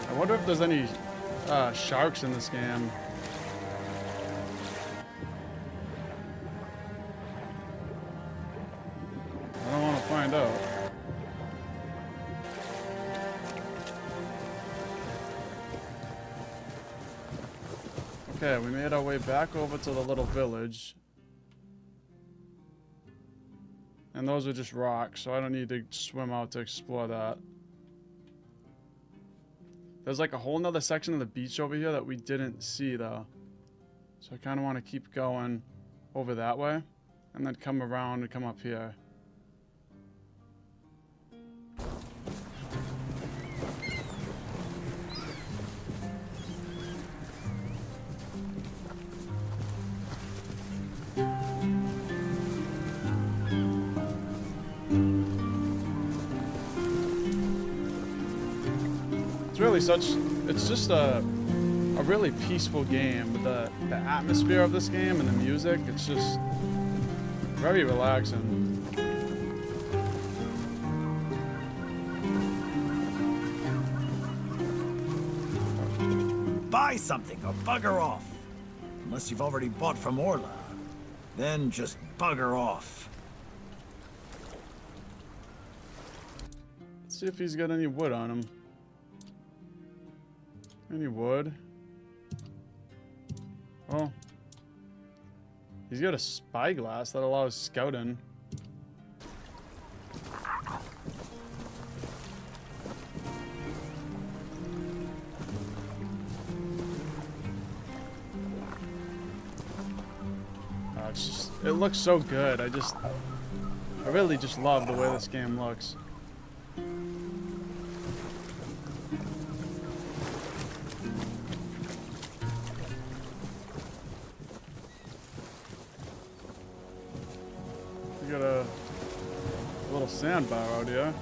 I wonder if there's any sharks in this game. I don't want to find out. Okay, we made our way back over to the little village. And those are just rocks, so I don't need to swim out to explore that. There's like a whole nother section of the beach over here that we didn't see though. So I kind of want to keep going over that way and then come around and come up here. It's really it's just a a really peaceful game. The atmosphere of this game and the music, it's just very relaxing. Buy something or bugger off. Unless you've already bought from Orla. Then just bugger off. Let's see if he's got any wood on him. Any wood? Oh. He's got a spyglass that allows scouting. It looks so good. I really just love the way this game looks. We got a little sandbar out here.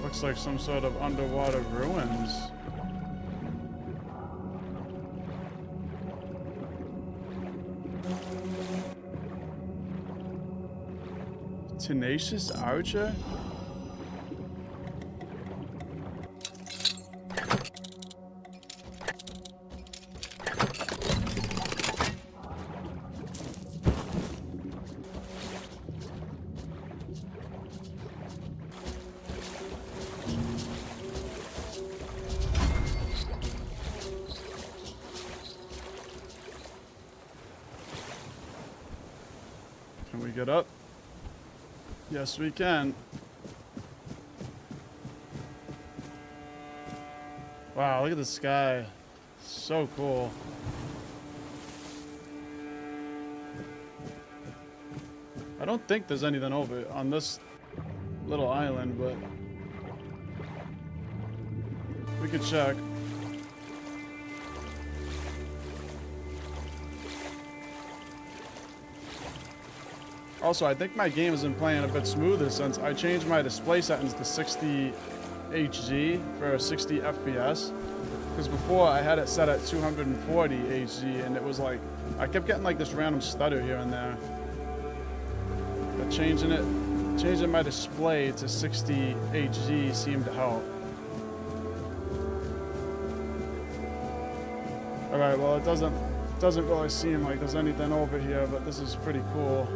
Looks like some sort of underwater ruins. Tenacious Archer? Can we get up? Yes, we can. Wow, look at the sky. So cool. I don't think there's anything over on this little island, but we could check. Also, I think my game has been playing a bit smoother since I changed my display settings to 60 HG for 60 FPS. Because before I had it set at 240 HG and it was like, I kept getting like this random stutter here and there. But changing my display to 60 HG seemed to help. Alright, well it doesn't really seem like there's anything over here, but this is pretty cool.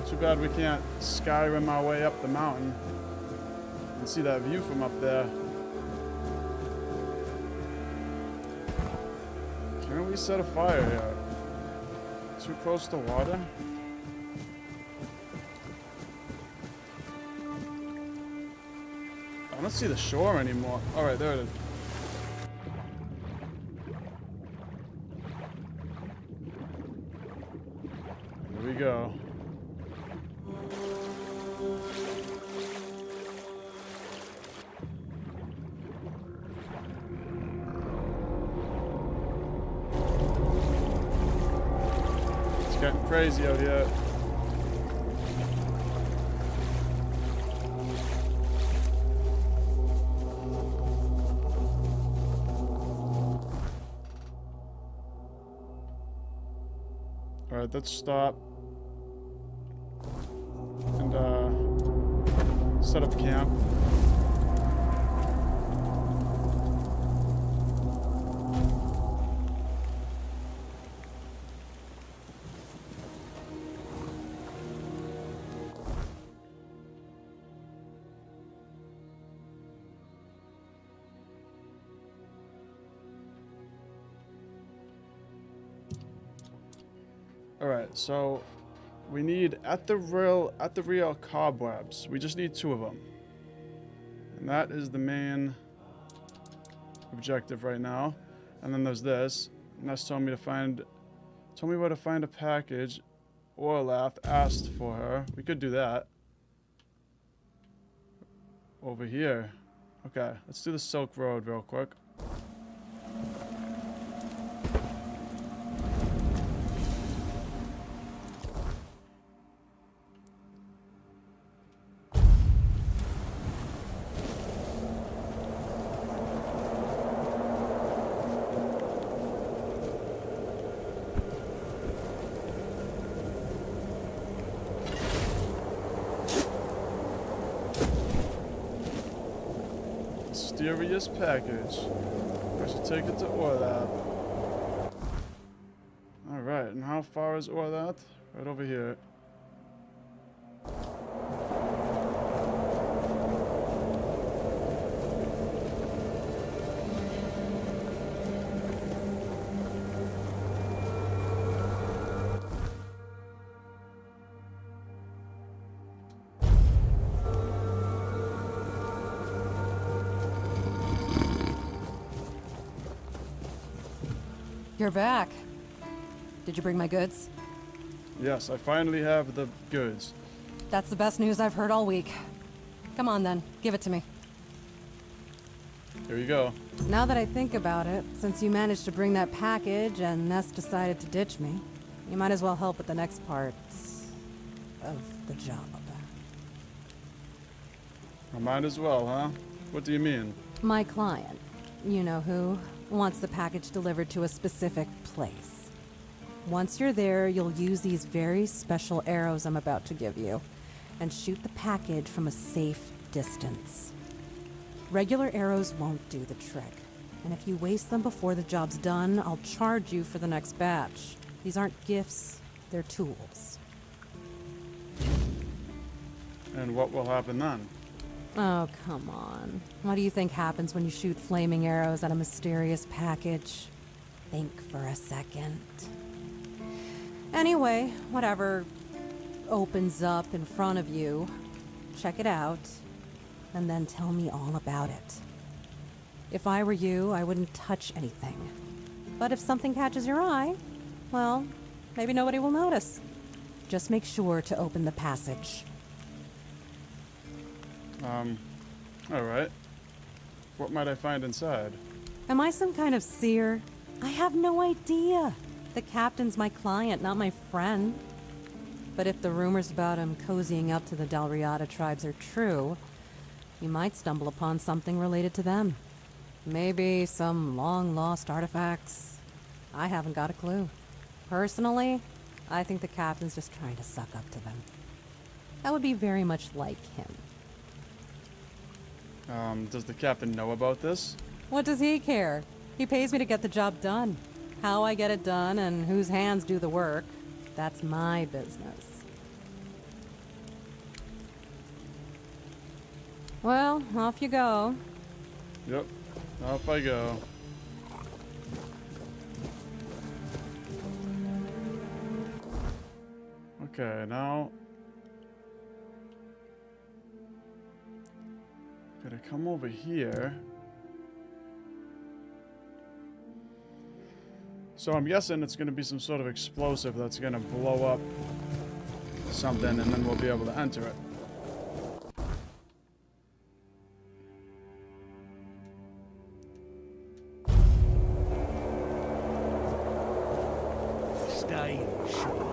Too bad we can't Skyrim our way up the mountain and see that view from up there. Can't we set a fire here? Too close to water? I don't see the shore anymore. Alright, there it is. Here we go. Getting crazy out here. All right, let's stop and set up camp. Alright, so we need at the real cobwebs. We just need 2 of them. And that is the main objective right now. And then there's this. And that's told me where to find a package. Orlath asked for her. We could do that. Over here. Okay, let's do the Silk Road real quick. Mysterious package. I should take it to Orlath. Alright, and how far is Orlath? Right over here. You're back. Did you bring my goods? Yes, I finally have the goods. That's the best news I've heard all week. Come on then, give it to me. Here you go. Now that I think about it, since you managed to bring that package and Ness decided to ditch me, you might as well help with the next parts of the job. I might as well, huh? What do you mean? My client, you know who, wants the package delivered to a specific place. Once you're there, you'll use these very special arrows I'm about to give you, and shoot the package from a safe distance. Regular arrows won't do the trick, and if you waste them before the job's done, I'll charge you for the next batch. These aren't gifts, they're tools. And what will happen then? Oh, come on. What do you think happens when you shoot flaming arrows at a mysterious package? Think for a second. Anyway, whatever opens up in front of you, check it out, and then tell me all about it. If I were you, I wouldn't touch anything. But if something catches your eye, well, maybe nobody will notice. Just make sure to open the passage. Alright. What might I find inside? Am I some kind of seer? I have no idea. The captain's my client, not my friend. But if the rumors about him cozying up to the Dalriata tribes are true, you might stumble upon something related to them. Maybe some long-lost artifacts. I haven't got a clue. Personally, I think the captain's just trying to suck up to them. That would be very much like him. Does the captain know about this? What does he care? He pays me to get the job done. How I get it done and whose hands do the work, that's my business. Well, off you go. Yep, off I go. Okay, now... gotta come over here. So I'm guessing it's gonna be some sort of explosive that's gonna blow up something and then we'll be able to enter it. Stay sharp.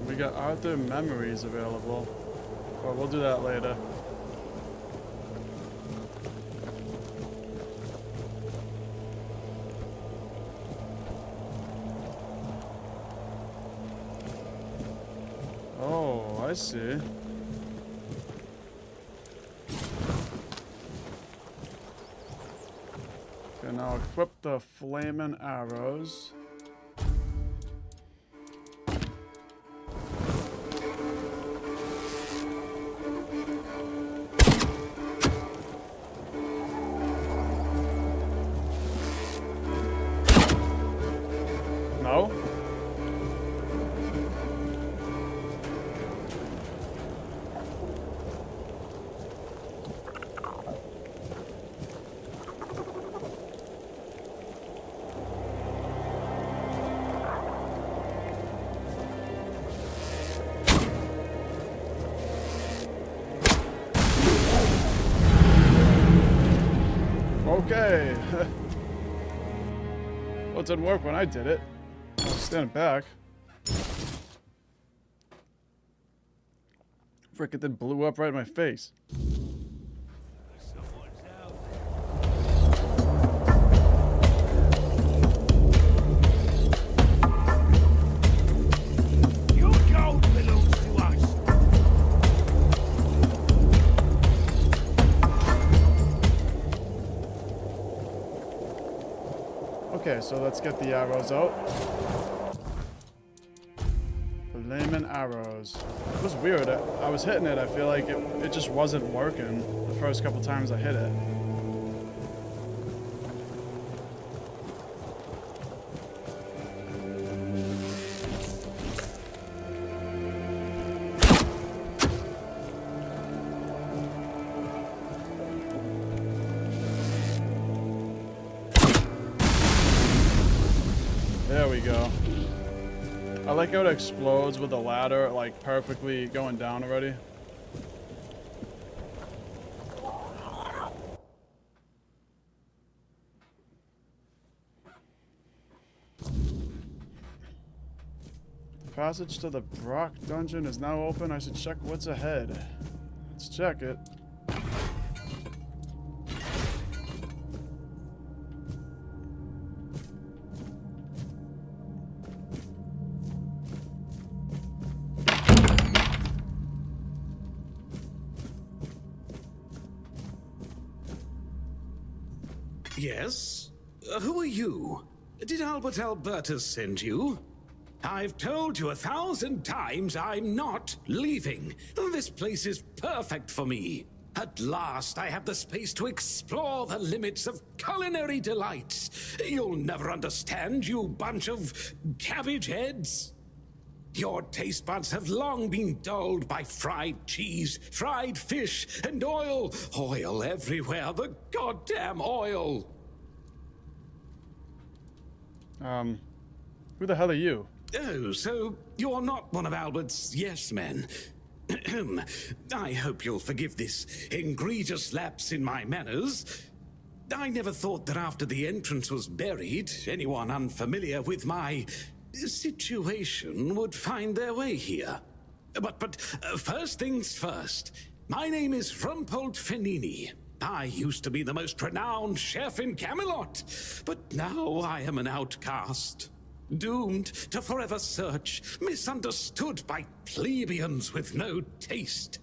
We got Arthur memories available. Well, we'll do that later. Oh, I see. I'll equip the flaming arrows. No? Okay. Well, it didn't work when I did it. I was standing back. Frick, it then blew up right in my face. You don't belong to us. Okay, so let's get the arrows out. Flaming arrows. It was weird. I was hitting it. I feel like it just wasn't working the first couple times I hit it. There we go. I like how it explodes with the ladder, like perfectly going down already. The passage to the Brock dungeon is now open. I should check what's ahead. Let's check it. Yes? Who are you? Did Albert Albertus send you? I've told you 1,000 times I'm not leaving. This place is perfect for me. At last, I have the space to explore the limits of culinary delights. You'll never understand, you bunch of cabbage heads. Your taste buds have long been dulled by fried cheese, fried fish, and oil. Oil everywhere, the goddamn oil. Who the hell are you? Oh, so you're not one of Albert's yes men. I hope you'll forgive this egregious lapse in my manners. I never thought that after the entrance was buried, anyone unfamiliar with my situation would find their way here. But first things first. My name is Rumpold Fenini. I used to be the most renowned chef in Camelot, but now I am an outcast. Doomed to forever search, misunderstood by plebeians with no taste.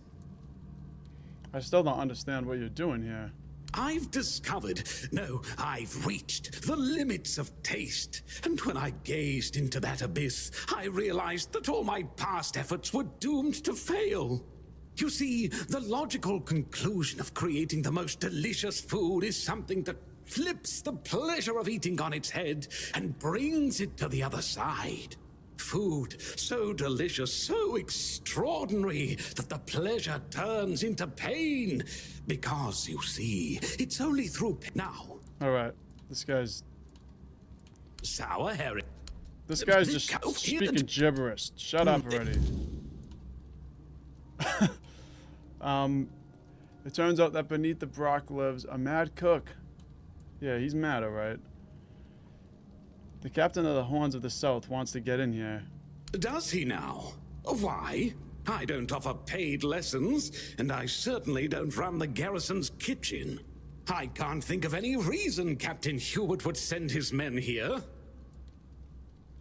I still don't understand what you're doing here. I've discovered, no, I've reached the limits of taste. And when I gazed into that abyss, I realized that all my past efforts were doomed to fail. You see, the logical conclusion of creating the most delicious food is something that flips the pleasure of eating on its head and brings it to the other side. Food so delicious, so extraordinary, that the pleasure turns into pain. Because, you see, it's only through now. Alright, this guy's... Sour herring. This guy's just speaking gibberish. Shut up already. It turns out that beneath the Brock lives a mad cook. Yeah, he's mad, alright. The captain of the Horns of the South wants to get in here. Does he now? Why? I don't offer paid lessons, and I certainly don't run the garrison's kitchen. I can't think of any reason Captain Hubert would send his men here.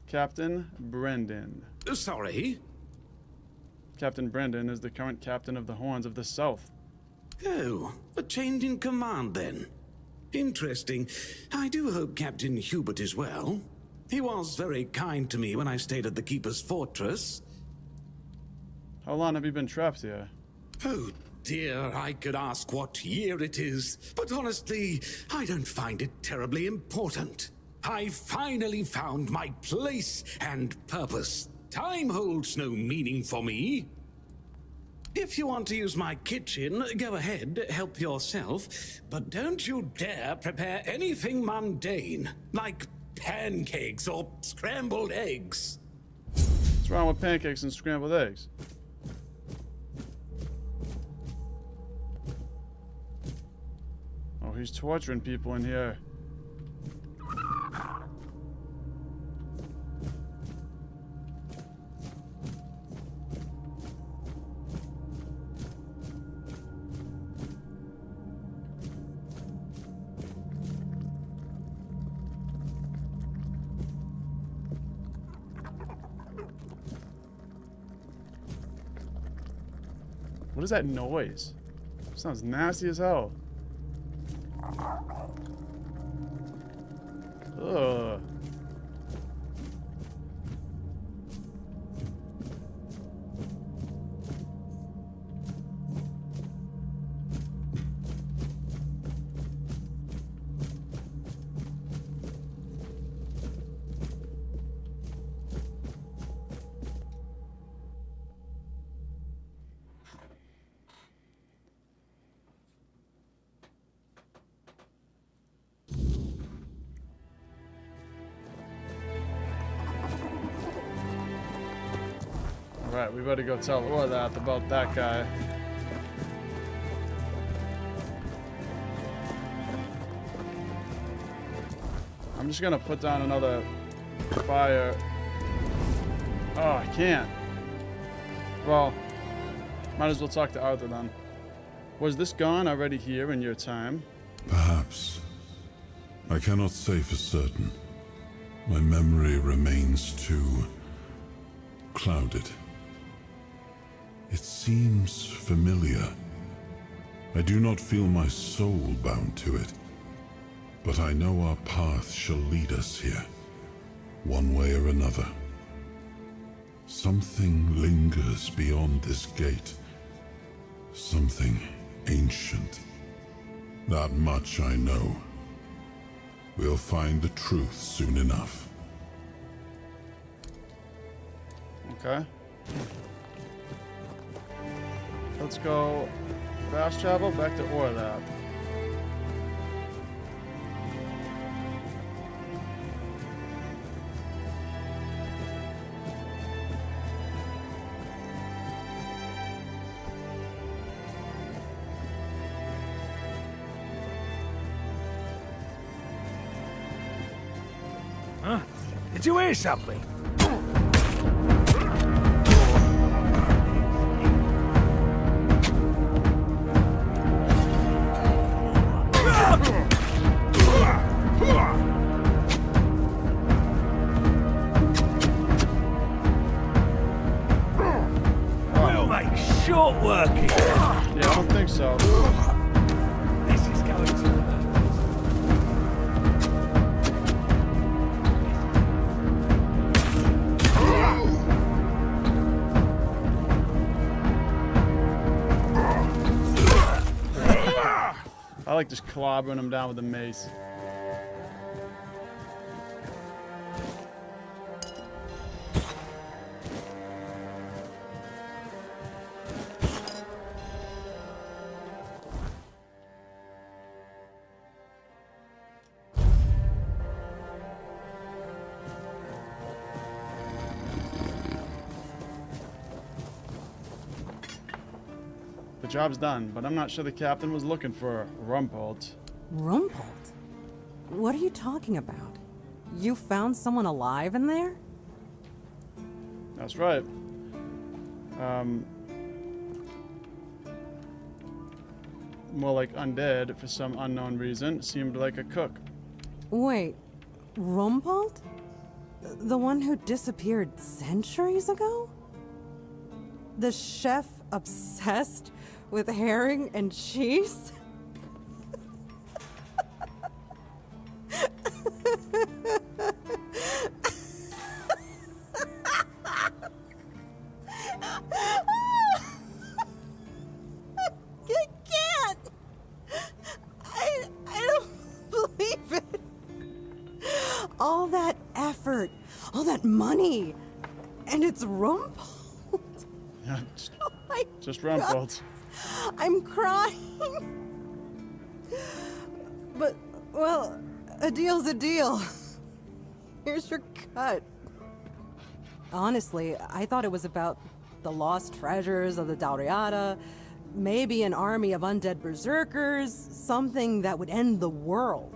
Captain Brendan. Sorry? Captain Brendan is the current captain of the Horns of the South. Oh, a change in command then. Interesting. I do hope Captain Hubert is well. He was very kind to me when I stayed at the Keeper's Fortress. How long have you been trapped here? Oh dear, I could ask what year it is, but honestly, I don't find it terribly important. I finally found my place and purpose. Time holds no meaning for me. If you want to use my kitchen, go ahead, help yourself, but don't you dare prepare anything mundane, like pancakes or scrambled eggs. What's wrong with pancakes and scrambled eggs? Oh, he's torturing people in here. What is that noise? It sounds nasty as hell. Ugh. Alright, we better go tell Orlath about that guy. I'm just gonna put down another fire. Oh, I can't. Well, might as well talk to Arthur then. Was this gone already here in your time? Perhaps. I cannot say for certain. My memory remains too clouded. It seems familiar. I do not feel my soul bound to it, but I know our path shall lead us here, one way or another. Something lingers beyond this gate, something ancient. That much I know. We'll find the truth soon enough. Okay. Let's go fast travel back to Orlath. Huh? Did you hear something? We'll make short work here. Yeah, I don't think so. This is going to I like just clobbering him down with a mace. The job's done, but I'm not sure the captain was looking for Rumpolt. Rumpolt? What are you talking about? You found someone alive in there? That's right. More like undead for some unknown reason. Seemed like a cook. Wait, Rumpolt? The one who disappeared centuries ago? The chef obsessed with herring and cheese? want money. And it's rumpled. Yeah, Oh my just God. rumpled. I'm crying. But, well, a deal's a deal. Here's your cut. Honestly, I thought it was about the lost treasures of the Dalriada, maybe an army of undead berserkers, something that would end the world.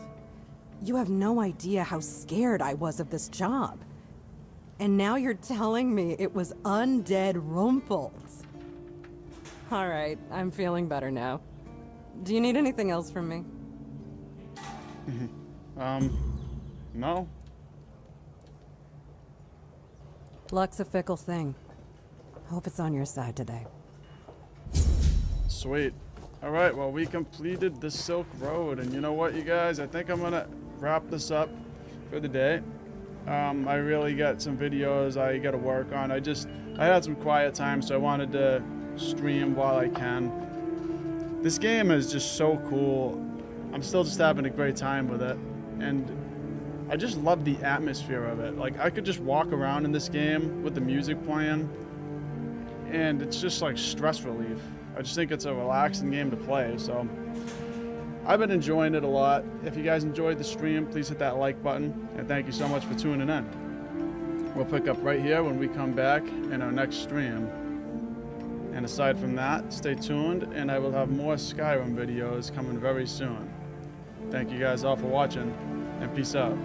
You have no idea how scared I was of this job. And now you're telling me it was undead rumples. All right, I'm feeling better now. Do you need anything else from me? No. Luck's a fickle thing. Hope it's on your side today. Sweet. Alright, well, we completed the Silk Road, and you know what, you guys? I think I'm gonna wrap this up for the day. I really got some videos I gotta work on. I had some quiet time, so I wanted to stream while I can. This game is just so cool. I'm still just having a great time with it, and I just love the atmosphere of it. Like, I could just walk around in this game with the music playing, and it's just like stress relief. I just think it's a relaxing game to play, so I've been enjoying it a lot. If you guys enjoyed the stream, please hit that like button, and thank you so much for tuning in. We'll pick up right here when we come back in our next stream. And aside from that, stay tuned, and I will have more Skyrim videos coming very soon. Thank you guys all for watching, and peace out.